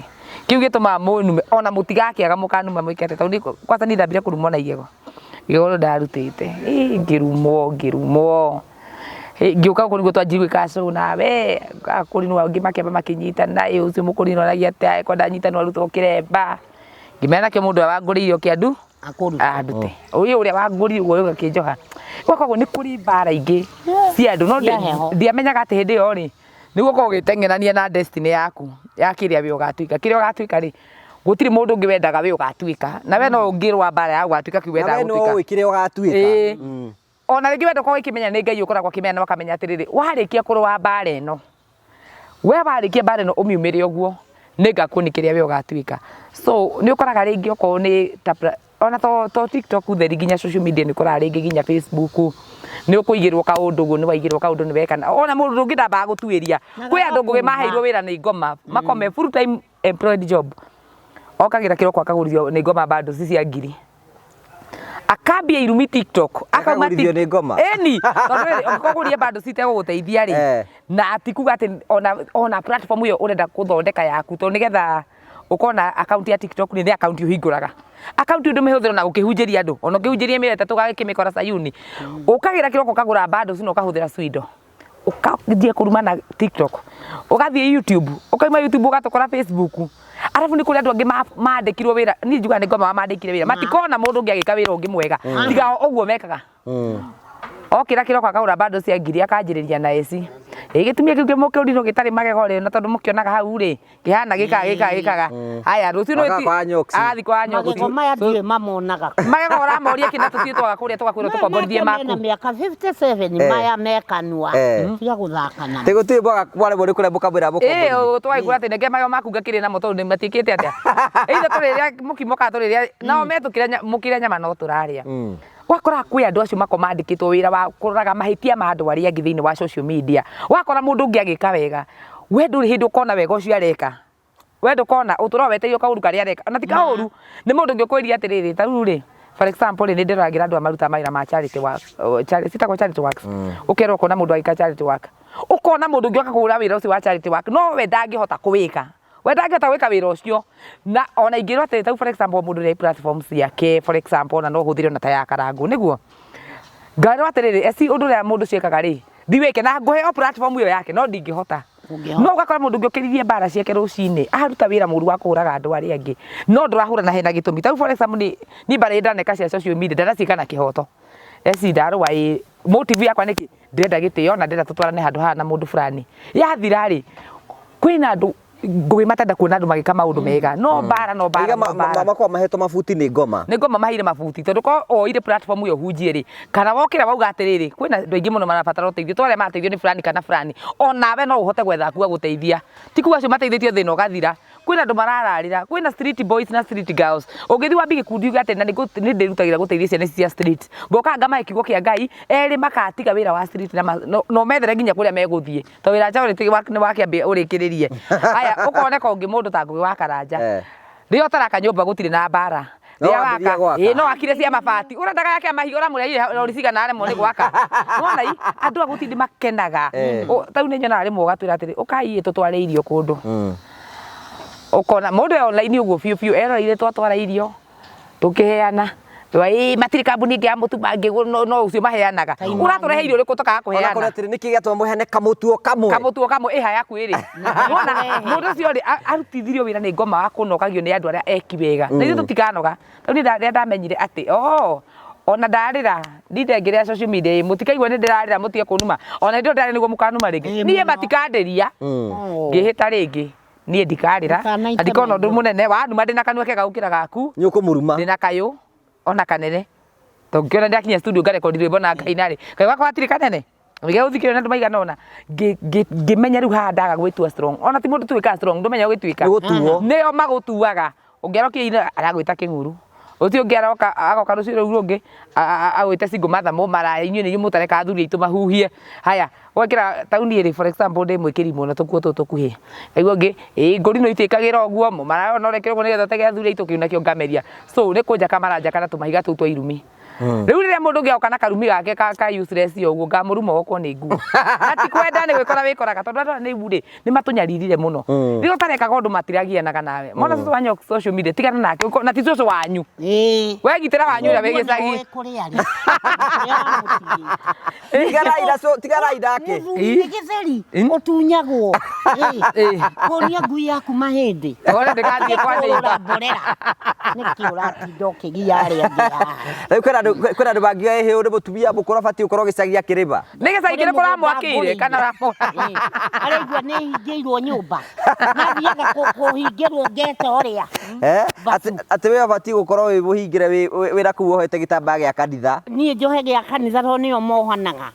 kiu gĩtũmaga mũnume ona mũtigakĩaga mũkanuma mũikate tondũ kwanza nĩ ndambire kũrumwo na igego ndarutĩte ngĩrumwo ngĩũka gũkũ nĩguo twanjirĩ gũĩka nawe akũrinwo angĩ makĩamba makĩnyitana ũcio mũkũrinwo aragia atĩ kwa ndanyitanwo arutwo kĩremba ngĩmera nakĩo mũndũ ũrĩa wangũrĩirio kĩandu andute ũyũ ũrĩa wangũrĩirio ũguo gakĩnjoha gwakoragwo nĩ kũrĩ mbara ingĩ cia andũ no ndiamenyaga atĩ hĩndĩ ĩyo rĩ nĩguo korwo ũgĩteng'erania na destiny yaku ya kĩrĩa we ũgatuĩka rĩ gũtirĩ mũndũ ũngĩ wendaga we ũgatuĩka na we no ũngĩrwa mbara ya ũgatuĩka kiu wendaga gũtuĩka na we no ũkĩrĩa ũgatuĩka ona rĩngĩ wenda ũkorwo ũkĩmenya nĩ Ngai ũkoragwo akĩmenya na makamenya atĩrĩrĩ warĩkia kũrũa mbara ĩno we warĩkia mbara ĩno ũmiumĩre ũguo nĩ ngakuonia kĩrĩa we ũgatuĩka so nĩ ũkoraga rĩngĩ okorwo nĩ ona to TikTok theri nginya social media nĩ ũkoraga rĩngĩ nginya Facebook nĩ ũkũigĩrwo kaũndũ ũguo nĩ waigĩrwo kaũndũ nĩ wekana ona mũndũ ũngĩ ndambaga gũtuĩria kwĩ andũ ngũgĩ maheirwo wĩra nĩ ngoma makome full time employed job okagira kĩroko akagũrithio nĩ ngoma bado cia ngiri akambia irumi TikTok akagũrithio nĩ ngoma eni ũkagũria bado citegũgũteithia rĩ na atikuga atĩ ona platform ĩyo ũrenda gũthondeka yaku tondũ nĩgetha ũkona account ya TikTok nĩ account ũhingũraga account ũndũ mĩhũthĩro na gũkĩhunjĩria andũ ona ũkĩhunjĩria mĩeri 3 gagĩkĩmĩkora sayuni ũkagira kĩroko ukagũra bado cino ũkahũthĩra swido ũkajia kũruma na TikTok ũgathiĩ YouTube ũkaima YouTube ũgatũkora Facebook arabu nĩ kũrĩ andũ angĩ mandĩkirwo wĩra niĩ njuga nĩ ngoma mandĩkire wĩra matikona mũndũ ũngĩ agĩka wĩra ũngĩ mwega tiga ũguo mekaga okĩra kĩroko akagũra bado cia ngiri akanjĩrĩria na Essy gĩtumia kĩu kĩmũkĩũrinwo gĩtarĩ magego rĩ na tondũ mũkĩonaga hau rĩ kĩhana gĩkaga haya rũciũ no agathiĩ kwa Nyoks magego maya ndirĩ mamonaga magego ũramoria kĩna tũthiĩ twaga kũrĩa tũgakwĩrwo tũkomborithie maku na mĩaka 57 maya mekanua tiga gũthaka namo tegũtirĩ mwaremwo nĩ kũrembo kamwĩra mũkomborithie twaigua atĩ nenge magego maku ngakĩrĩ namo tondũ nĩmatiĩkĩte atĩa either tũrĩrĩa mũkimo kana tũrĩrĩa nao metũkĩra mũkĩrĩa nyama no tũrarĩa wakora kwĩ andũ acio makomandĩkĩtwo wĩra wa kũroraga mahĩtia ma andũ arĩa angĩ thĩinĩ wa social media. Wakora mũndũ ũngĩ agĩka wega, we ndũrĩ hĩndĩ ũkona wega ũcio areka. We ndũkona ũtũro wetereire kaũru karĩa areka. Ona ti kaũru, nĩ mũndũ ũngĩ ũkwĩria atĩrĩrĩ, ta rĩu rĩ, for example nĩ ndĩroragĩra andũ maruta mawĩra ma charity work, citagwo charity works. Ũkerwo ũkona mũndũ agĩka charity work. Ũkona mũndũ ũngĩ akakũhũra wĩra ũcio wa charity work, no we ndangĩhota kũwĩka. We ndangĩhota gwĩka wĩra ũcio. Na ona ingĩrwo atĩ ta for example mũndũ nĩ platform ciake, for example na no hũthĩre ona ta ya Karangũ, nĩguo. Ngarwo atĩrĩrĩ, eci ũndũ ũrĩa mũndũ ciekaga rĩ, thiwĩke na ngũhe o platform ĩyo yake, no ndingĩhota. No ũgakora mũndũ ũngĩ ũkĩrithie mbara ciake rũcinĩ, aruta wĩra mũru wa kũhũraga andũ arĩa angĩ, no ndũrahũrana hena gĩtũmi. Ta for example nĩ mbara ndaneka cia social media ndanaciĩka na kĩhoto. Eci ndarũa motive yakwa nĩkĩ ndĩrenda gĩtĩo na ndĩrenda tũtwarane handũ haha na mũndũ fulani. Yathira rĩ, kwĩna andũ ngũĩ matenda kuona andũ magĩka maũndũ mega, no mbara no mbara. Mama kwa mahetwo mabuti nĩ ngoma. Nĩ ngoma mahire mabuti tondu ko oire platform yo hunjie ri kana wokira wauga atiriri kwina andũ aingĩ mũno marabatara ũteithio to arĩa mateithio nĩ fulani kana fulani onawe no uhote gwetha kuga gũteithia ti kuga acio mateithĩtio thĩna ũgathira. Kwina andũ marararĩra, kwina street boys na street girls ũngĩthi wambie gĩkundi uga atĩ na nĩ ndĩrutagĩra gũteithia ciana cia street ngoka ngama kiugo kĩa Ngai erĩ makatiga wĩra wa street na no methere nginya kũrĩa megũthiĩ to wĩra charity nĩ wakĩambia ũrĩkĩrĩrie. Haya ũkoneka ũngĩ mũndũ ta ngũĩ wa Karanja rĩo ũtaraka nyũmba gũtirĩ na mbara rĩa waka no akire cia mabati ũrendaga yake mahiga ũramũrĩa rori cigana aremwo nĩ gwaka wona andũ agũtindi makenaga tau nĩ nyona arĩ mũgatwĩra atĩrĩ ũkai tũtware irio kũndũ ũkona mũndũ online ũguo biũ biũ eroreire twatwara irio tũkĩheana matirĩ kambuni ĩngĩ ya mũtu mangĩ no ũcio maheanaga ũratũrehe irio rĩkũ tũkaga kũheana ona atĩrĩ nĩkĩ gĩatũma mũheane kamũtuo kamwe ĩha yaku ĩrĩ wona mũndũ ũcio rĩ arutithirio wĩra nĩ ngoma wa kũnogagio nĩ andũ arĩa eki wega na ithuĩ tũtikanoga tondũ rĩrĩa ndamenyire atĩ ona ndarĩra ndingĩrĩa social media mũtikaigua nĩ ndĩrarĩra mũtige kũnuma ona indo ndarĩ nĩguo mũkanuma rĩngĩ niĩ matikandĩria ngĩhĩta rĩngĩ niĩ ndikarĩra andikona ũndũ mũnene wanuma ndĩna kanua kega gũkĩra gaku nĩ ũkũmũruma ndĩna kayũ ona kanene tũngĩona ndakinya studio ngarekondi rwĩmbo na Ngai narĩ Ngai wakwa atirĩ kanene ngĩge ũthikĩrĩria na andũ maigana ona ngĩmenya rĩu haha ndaga gwĩtua strong ona ti mũndũ tuĩka strong ndũmenya ũgĩtuĩka nĩo magũtuaga ũngĩarokia aragwĩta kĩng'uru ũtio ũngĩaroka agoka rũciũ rũu rũngĩ agwĩte single mother maraya inyuĩ nĩ mũtareka athuri aitũ mahuhie haya gwekĩra tauni ĩrĩ for example ndĩ mwĩkĩri mũno tũkuo tũkuhĩ aigua ũngĩ ngũri no itĩkagĩra ũguo maraya no rekĩrwo nĩgetha tege athuri aitũ kĩu nakĩo ngameria so nĩ kũnja kamaranja kana tũmahiga tũu twa irumi rĩu rĩrĩa mũndũ ũngĩoka na karumi gake ka useless ũguo ngamũruma goko nĩ nguo na ti kwenda nĩ gwĩkora wĩkoraga tondũ andũ nĩ ibu rĩ nĩ matũnyaririre mũno rĩu ũtarekaga ũndũ matiragianaga nawe mona cũcũ wa Nyoks social media tigana nake na ti cũcũ wanyu we gitĩra wanyu ũrĩa wĩ gĩcagi tigarai ndake nĩ gĩtheri ũtunyagwo kũria ngui yaku mahĩndĩ ona ndĩgathiĩ kwa nĩimba nĩkĩ ũratinda ũkĩgia arĩa angĩ rĩu kwĩna andũ bangĩ hĩ ũrĩ mũtumia mũkũrũ batiĩ gũkorwo gĩcagi akĩrĩba nĩ gĩcagi kĩrĩkũ ũramwakĩire kana ũramũra araigua nĩ hingĩirwo nyũmba nathiaga kũhingĩrwo ngeta ũrĩa atĩ we ũbatiĩ gũkorwo wĩ mũhingĩre wĩra kũu wohete gĩtambaya gĩa kanitha niĩ njohe gĩa kanitha tondũ nĩo mohanaga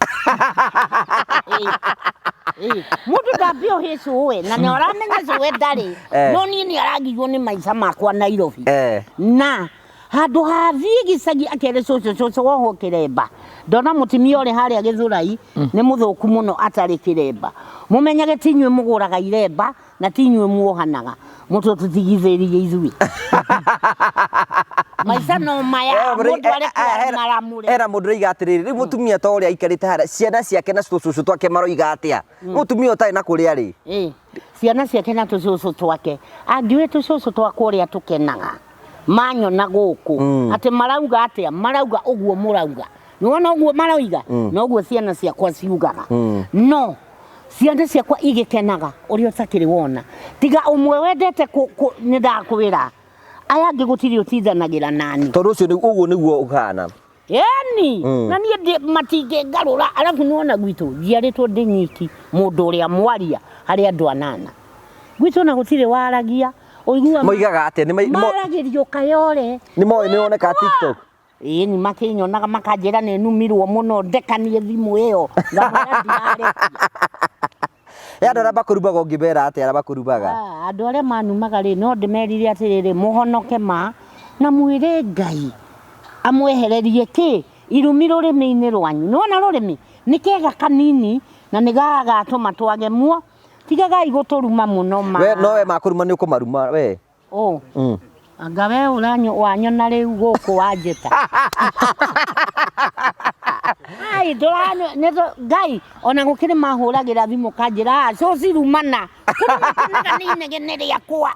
mũndũ ndambia ũhĩ cũwe na nĩ aramenya cũwe ndarĩ no niĩ nĩ aragirwo nĩ maica makwa Nairobi na handũ hathiĩ gĩcagi akere cũcũ wohwo kĩremba ndona mũtumia ũrĩ harĩa Gĩthũrai nĩ mũthũku mũno atarĩ kĩremba mũmenyage ti inyuĩ mũgũraga iremba na ti inyuĩ muohanaga mũtũ tũtigithĩrie ithuĩ maica no maya mũndũ arĩ maramũre era mũndũ rĩiga atĩrĩrĩ rĩu mũtumia ta ũrĩa aikarĩte harĩa ciana ciake na tũcũcũ twake maroiga atĩa mũtumia ũtarĩ na kũrĩa rĩ ciana ciake na tũcũcũ twake angĩũĩ tũcũcũ twakwa ũrĩa tũkenaga manyona gũkũ atĩ marauga atĩa marauga ũguo mũrauga nĩwona ũguo maroiga noguo ciana ciakwa ciugaga no ciana ciakwa igĩkenaga ũrĩa ũtakĩrĩ wona tiga ũmwe wendete nĩ ndakwĩra aya angĩ gũtirĩ ũtithanagĩra nani tondũ ũcio ũguo nĩguo ũkana yani na niĩ matingĩngarũra arabu nĩwona gwitũ njiarĩtwo ndĩ nyiki mũndũ ũrĩa mwaria harĩ andũ anana gwitũ na gũtirĩ waragia moigaga atĩa maragĩrio kayore nĩ moĩ nĩ woneka TikTok nĩ makĩnyonaga makanjĩra nĩ numirwo mũno ndekanie thimũ ĩyo ngamwĩra ndirarĩ andũ arĩa bakũrubaga ũngĩmera atĩa arĩa bakũrubaga andũ arĩa manumaga rĩ no ndĩmerire atĩrĩrĩ mũhonoke na mwĩre Ngai amwehererie kĩ irumi rurimi-inĩ rwanyu nona rurimi nĩ kega kanini na nĩ gagatũma twagemwo tigagai gũtũruma mũno ma we no we makũruma nĩ ũkũmaruma we anga we wanyona rĩu gũkũ wanjĩta ai ngai ona gũkĩrĩ mahũragĩra thimũ kanjĩra so cirumana kũrũmanaga nĩ inegene rĩakwa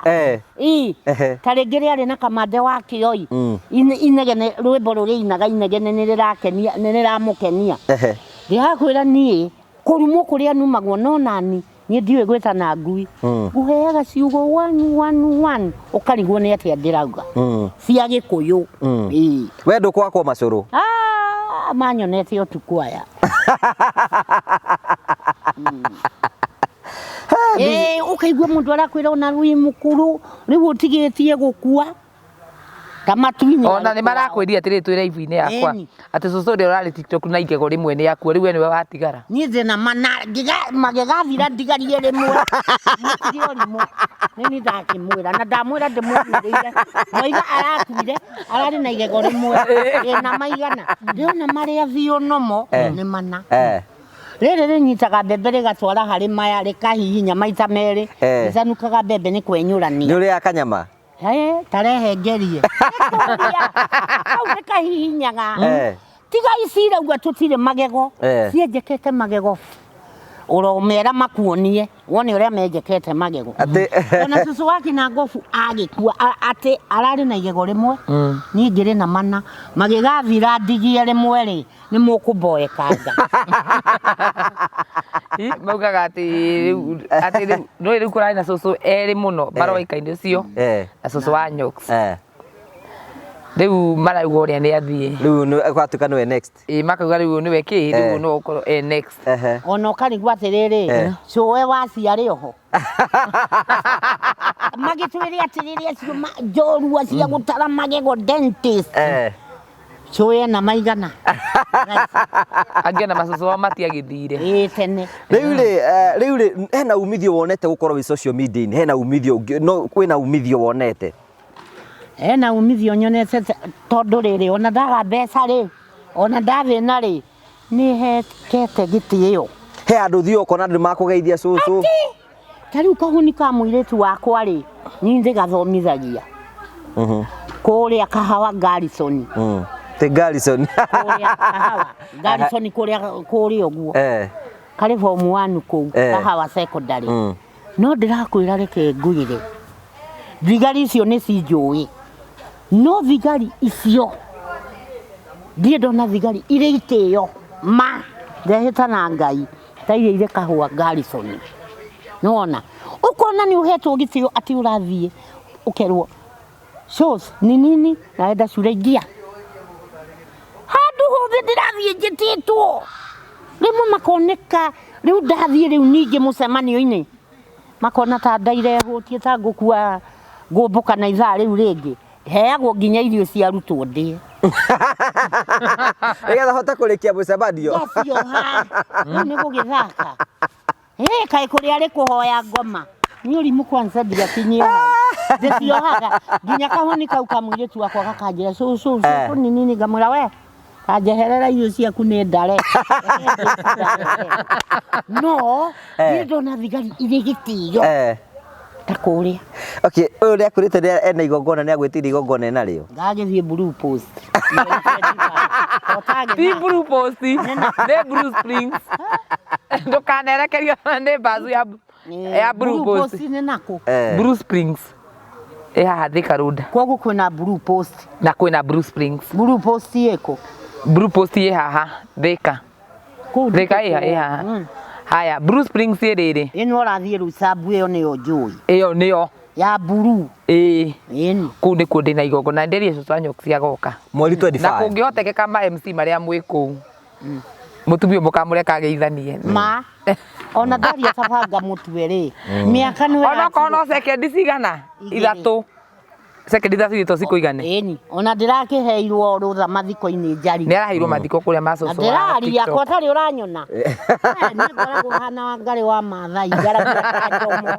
ta rĩngĩ rĩarĩ na kamande wa kĩoi inegene rwĩmbo rũrĩa inaga inegene nĩ rĩramũkenia ndĩrakwĩra niĩ kũrumwo kũrĩa numagwo no nani niĩ ndiũĩ gwĩtana ngui ngũheaga ciugo 111 ũkarigwo nĩ atĩa ndĩrauga cia Gĩkũyũ we ndũkwakwo macũrũ manyonete ũtukũ aya ũkaigua mũndũ arakwĩra ona wĩ mũkũrũ rĩu ũtigĩtie gũkua tamatu-inĩ ona nĩ marakwĩria atĩrĩ twĩ live-inĩ yakwa atĩ cũcũ ũrĩa ũrarĩ TikTok na igego rĩmwe nĩ yakua rĩu we nĩwe watigara niĩ ndĩna magegavira ndigarie rĩmwe mũtige ũrimũ nĩ niĩ ndakĩmwĩra na ndamwĩra ndĩmwonĩrĩire moiga arakuire ararĩ na igego rĩmwe na maigana ndĩrona marĩa biũ nomo nĩ mana rĩrĩ rĩnyitaga mbembe rĩgatwara harĩ maya rĩkahihinya maita merĩ rĩcanukaga mbembe nĩ kwenyũrania nĩ ũrĩa kanyama tarehengerie hau nĩkahihinyaga tiga ici rauga tũtirĩ magego cienjekete magego ũromera makuonie wone ũrĩa menjekete magego ona cũcũ wake na ngobu agĩkua atĩ ararĩ na igego rĩmwe niĩ ngĩrĩ na mana magĩgavira ndigie rĩmwe rĩ nĩ mũkũmboekanga maugaga atĩ rĩu kũrarĩ na cũcũ erĩ mũno maroĩkaine ũcio na cũcũ wa Nyoks rĩu marauga ũrĩa nĩ athiĩ rĩu gwatuĩka nĩwe next makauga rĩu nĩwe kĩ rĩu no ũkorwo next ona ũkarigwo atĩrĩrĩ cũwe waciarĩ oho magĩtwĩre atĩrĩrĩ acio njorua cia gũtara magego dentist cũwe na maigana angĩ na macũcũ wao matiagĩthire tene rĩu rĩ hena umithio wonete gũkorwo wĩ social media-inĩ hena umithio kwĩna umithio wonete hena umithio nyonete tondũ rĩrĩ ona ndaga mbeca rĩ ona ndathĩna rĩ nĩ hekete gĩtĩo he andũ thio ũkona andũ makũgeithia cũcũ ta rĩu kahuni ka mũirĩtu wakwa rĩ niĩ ndĩgathomithagia kũrĩa kahawa Garrison te Garrison kũrĩa kahawa Garrison kũrĩa ũguo karĩ form 1 kũu kahawa secondary no ndĩrakwĩra reke ngwĩre thigari icio nĩ cinjũĩ no thigari icio ndiĩ ndona thigari irĩ itĩo ma ndehĩta na Ngai ta iria irĩ kahũa Garrison nĩwona ũkona nĩ ũhetwo gĩtĩo atĩ ũrathiĩ ũkerwo shows nĩ nini naenda cura ingia handũ hothe ndĩrathiĩ njĩtĩtwo rĩmwe makoneka rĩu ndathiĩ rĩu ningĩ mũcemanio-inĩ makona ta ndairehũtie ta ngũkua ngũmbũka na ithaa rĩu rĩngĩ heagwo nginya irio cia arutwo ndĩe nĩgetha hote kũrĩkia mũcemanio gacioha rĩu nĩ gũgĩthaka kaĩ kũrĩa arĩ kũhoya ngoma nĩ ũrimũ kwanza ndigakinyia ndĩciohaga nginya kahoni kau kamũirĩtu wakwa gakanjĩra cũcũ nĩ nini ngamwĩra we kanjeherera irio ciaku nĩ ndare no nĩ ndona thigari irĩ gĩtĩo ta kũrĩa okay ũyũ nĩ akũrĩte ena igongona nĩ agwĩtĩire igongona ena rĩo ngagĩthiĩ Blue Post ti Blue Post nĩ Blue Springs ndũkanerekerio nĩ mbazu ya Blue Post nĩ nakũ Blue Springs haha Thika Road koguo kwĩna Blue Post na kwĩna Blue Springs Blue Post ĩkũ Blue Post haha Thika Thika haha haya Blue Springs rĩrĩ ĩno ũrathiĩ rĩu sabu ĩyo nĩyo njũĩ ĩyo nĩyo ya Blue ĩni kũu nĩ kũndĩ na igongona ndĩrie cũcũ wa Nyoks agoka mweri 25 na kũngĩhotekeka ma MC marĩa mwĩ kũu mũtumia mũkamũreka geithanie ma ona ndaria tabanga mũtwe rĩ mĩaka nĩ ona kono sekendi cigana ithatũ sekendi ithatũ cikũigane ĩni ona ndĩrakĩheirwo rũtha mathiko-inĩ njari nĩ araheirwo mathiko kũrĩa ma cũcũ wa ndĩraria ko tarĩ ũranyona nĩ ngoragwo hana Ngarĩ wa Maathai ngaragia njomo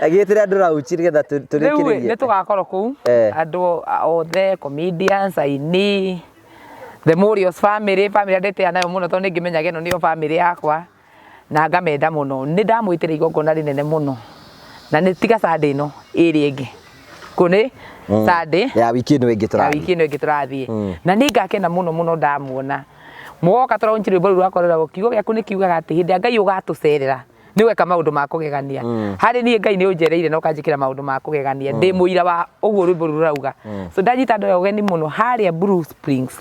agĩtĩra andũ rauchi nĩgetha tũrĩkĩrĩrie nĩ tũgakorwo kũu andũ othe comedians aini The Murios family ndete nayo muno tondu ngimenyaga ino niyo family yakwa na ngamenda muno ni ndamwitire igongona rinene muno na ni tiga Sunday ino iri ingi kuni Sunday ya wiki ino ingi turathie na ni ngakena muno ndamuona mugoka turaunchi rwimbo rwakorera kiugo giaku ni kiugaga ati hindi Ngai ugatucerera ni weka maundu ma kugegania hari ni Ngai ni unjereire no kanjikira maundu ma kugegania ndi muira wa uguo rwimbo rurauga so ndanyita ndo yogeni muno hari Blue Springs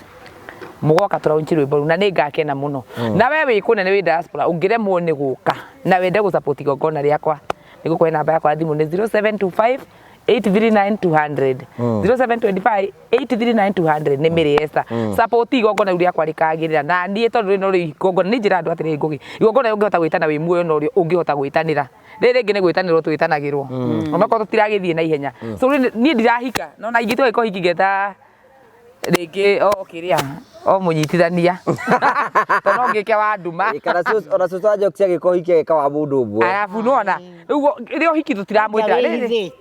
mugoka turaunchi rwimbo na ni ngakena muno na we wi kunene wi diaspora ungiremwo ni guka na wende gu support igongona riakwa nigukwä namba yakwa thimu ni 0725 839 200 0725 839 200 ni Mary Esther support igongona riakwa rikagirira na nie tondu no ri igongona ni njira andu atiri ngugi igongona ungihota gwitana wi muoyo no ri ungihota gwitanira riri ngi ni gwitanirwo twitanagirwo onako tutiragithie na ihenya so ni ndirahika no na ingitwe ko hikigeta rigi o kiria o munyitithania tono ngike wa nduma kana ona soso ajo cia giko hike ka wa mundu ubwo arabu nona rio hiki tutiramwita riri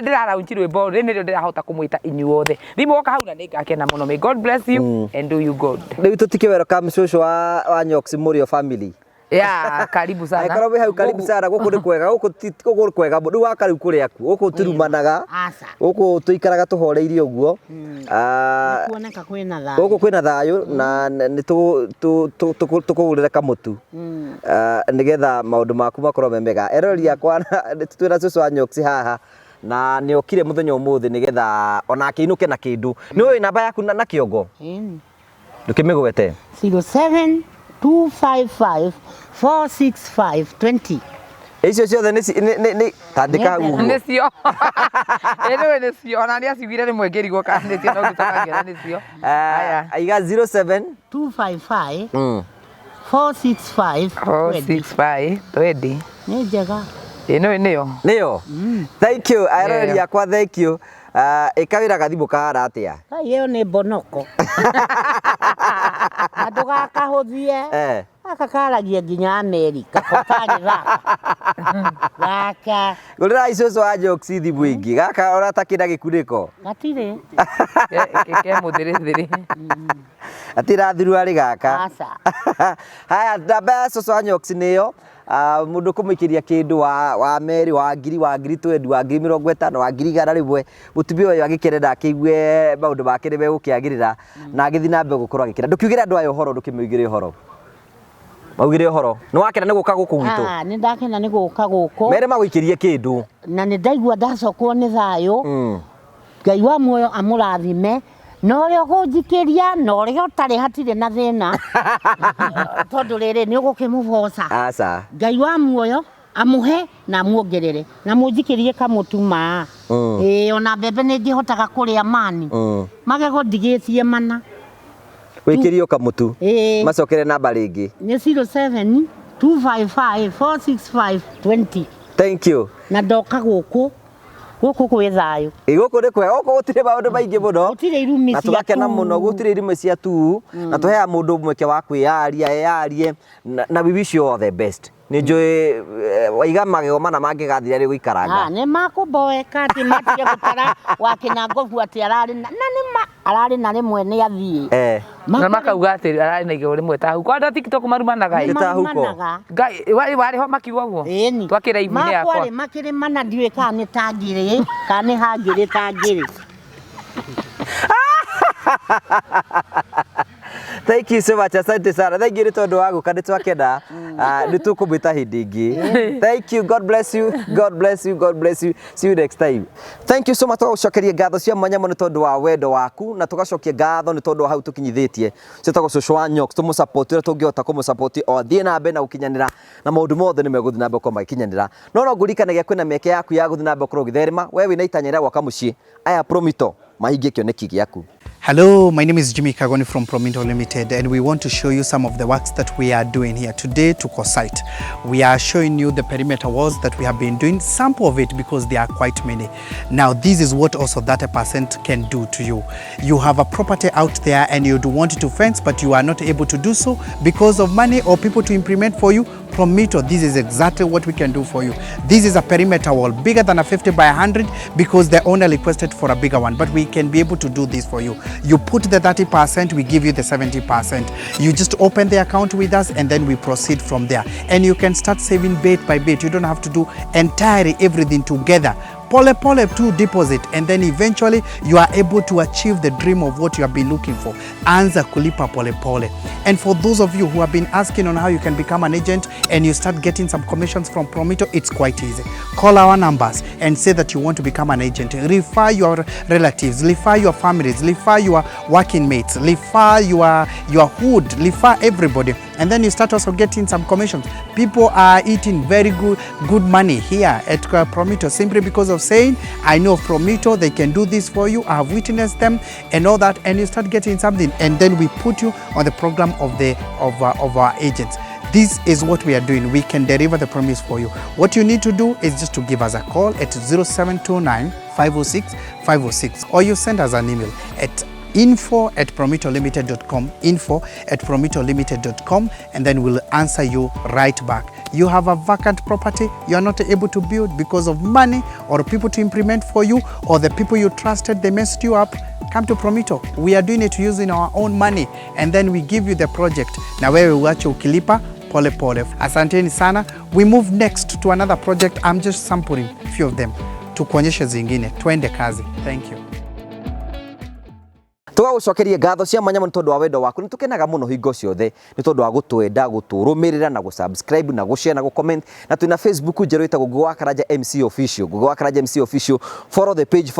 ndiraraunchi rwimbo riri ndio ndirahota kumwita inyuothe thimu woka hau na ningakena muno. May God bless you and do you good. Riu tutike welcome soso wa Nyoks Murio family. Yeah, karibu sana. Aikara we hau karibu sana guku ni kwega guku kwega ndu wa karibu kuri aku guku turumanaga guku tuikaraga tuhoreirie uguo kuoneka kwina thayu guku kwina thayu na ni tukugurira kamutu nigetha maundu maku makorwo memega erori yakwa twira soso wa Nyoks haha na ni okire muthenya umuthi nigetha ona kiinuke na kindu ni oi namba yaku na kiongo ndukimigwete 07 255 465 20. Icio ciothe ni tandika uguo nicio eno nicio ona ni acigire rimwe ngirigwo kana nicio no gutakangira nicio aya aiga 07 255 465 20 ni njega eno niyo thank you aerori yakwa thank you ikawira gathimu kahara atia iyo ni bonoko andu gakahuthie aka karagia nginya Amerika kotari gaka gurira icoco wa Nyoks thimu ingi gaka ora takira gikuniko gatire ke muthirithiri atirathirwa ari gaka haya namba ya coco wa Nyoks niyo mundu kumuikiria kindu wa meri wa ngiri 20 wa ngiri 50 wa ngiri 100 mutumia uyu agikerera akigue maundu make ni megukiagirira na agithi na mbe gukorwo agikira ndukiugire andu ayo horo ndukimugire horo maugire horo ni wakena ni guka guku gitu ni ndakena ni guka guku mere maguikirie kindu na ni ndaigua ndacokwo ni thayu Ngai wa muoyo amurathime no rio gunjikiria no rio tari hatire na thina tondu riri ni ugukimuvoca aca Ngai wa muoyo amuhe na muongerere na munjikirie kamutuma ona mbembe ni ngihotaga kuria mani magego ndigitie mana wikirio kamutu macokere namba ringi ni 07 255 465 20. Thank you na ndoka guku kwi thayu guku ni kwega guku gutire maundu maingi muno gutire irumi cia tugakena muno gutire irumi cia tu na tuhea mundu mweke wa kwiaria earie na bibi ciothe best ni njui waiga magego mana mangigathira ri guikaranga ni makumboeka ati matige gutara wakina ngovu ati arari na arari na rimwe ni athie na makauga ati arari na igoro rimwe ta huko anda TikTok marumanaga ita huko Ngai wari ho makiuga guo twakira ibu-ini yakwa makwari makiri mana ndiwe kana ni tangire kana ni hangire tangire Thank you so much. Asante sana. Thank you tondu wa guka ni twakena ni tukumwita hindi ingi. Thank you. God bless you. God bless you. God bless you. See you next time. Thank you so much. Tugacokeria ngatho cia mwanya ni tondu wa wendo waku na tugacokia ngatho ni tondu wa hau tukinyithitie. Citagwo Cucu wa Nyoks tumu support ira tungihota kumu support o thie na mbe na ukinyanira na maundu mothe ni meguthi na mbe ko makinyanira. No ngurikanagia kwina mieke yaku ya guthi na mbe kuro githerima we wina itanya ria gwaka mucii aya promito mahingie kioneki giaku. Hello, my name is Jimmy Kagoni from Prominto Limited, and we want to show you some of the works that we are doing here today to site. We are showing you the perimeter walls that we have been doing, sample of it because there are quite many. Now, this is what also 30% can do to you. You have a property out there and you do want to fence, but you are not able to do so because of money or people to implement for you. Promito, this is exactly what we can do for you. This is a perimeter wall bigger than a 50 by 100 because the owner requested for a bigger one, but we can be able to do this for you. You put the 30%, we give you the 70%. You just open the account with us and then we proceed from there. And you can start saving bit by bit. You don't have to do entirely everything together. Pole pole to deposit, and then eventually you are able to achieve the dream of what you have been looking for. Anza kulipa pole pole. And for those of you who have been asking on how you can become an agent and you start getting some commissions from Promito, it's quite easy. Call our numbers and say that you want to become an agent. Refer your relatives, refer your families, refer your working mates, refer your hood, refer everybody. And then you start also getting some commissions. People are eating very good money here at Promito simply because of saying, I know Promito, they can do this for you. I have witnessed them and all that, and you start getting something, and then we put you on the program of our agents. This is what we are doing. We can deliver the promise for you. What you need to do is just to give us a call at 0729 506 506, or you send us an email at info@promitolimited.com, info@promitolimited.com, and then we'll answer you right back. You have a vacant property you are not able to build because of money or people to implement for you, or the people you trusted, they messed you up. Come to Promito. We are doing it using our own money, and then we give you the project. Na wewe uache ukilipa pole pole. Asanteni sana. We move next to another project. I'm just sampling a few of them. Tukuonyeshe zingine. Twende kazi. Thank you. Tugagucokeria ngatho cia manya muno tondu wa wendo waku. Nitukenaga muno hingo ciothe ni tondu wa gutwenda, guturumirira na gusubscribe na gushare na gucomment. Na twina Facebook njeru itagwo Ndaguaguaga MC Official. Ndaguaguaga MC Official. Follow the page.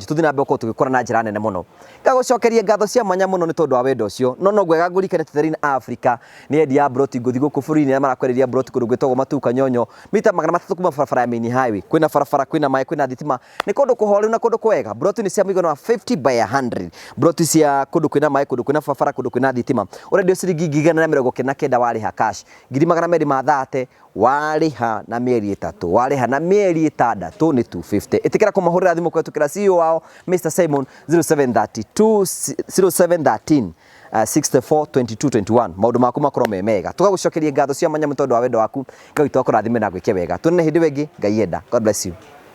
Tuthi na mbeko tugikora na njira nene muno. Ngagucokeria ngatho cia manya muno ni tondu wa wendo ucio. No gwega ngurikane tutherine Africa. Ni endi ya broti nguthi guku bururi-ini na marakwereria broti kundu gwitagwo Matuka Nyonyo. Mita 300 kuma barabara ya main highway. Kwina barabara, kwina mai, kwina thitima. Ni kundu kuhoreru na kundu kwega. Broti ni cia migano wa 50 by 100. Broti cia kundu kwina mai, kundu kwina barabara, kundu kwina thitima. Urendio ciringi 199 wariha cash. 230 wariha na mieri 3, wariha na mieri 6 ni 250. Itikira kumahurira thimu kwetukira CEO wao Mr Simon 0713 64 22 21. Maundu maku makorwo me mega. Tugagucokeria ngatho cia manya mutondu wa wendo waku. Ngai twakurathime na gwike wega. Tunene hindi wengi, Ngai enda. God bless you.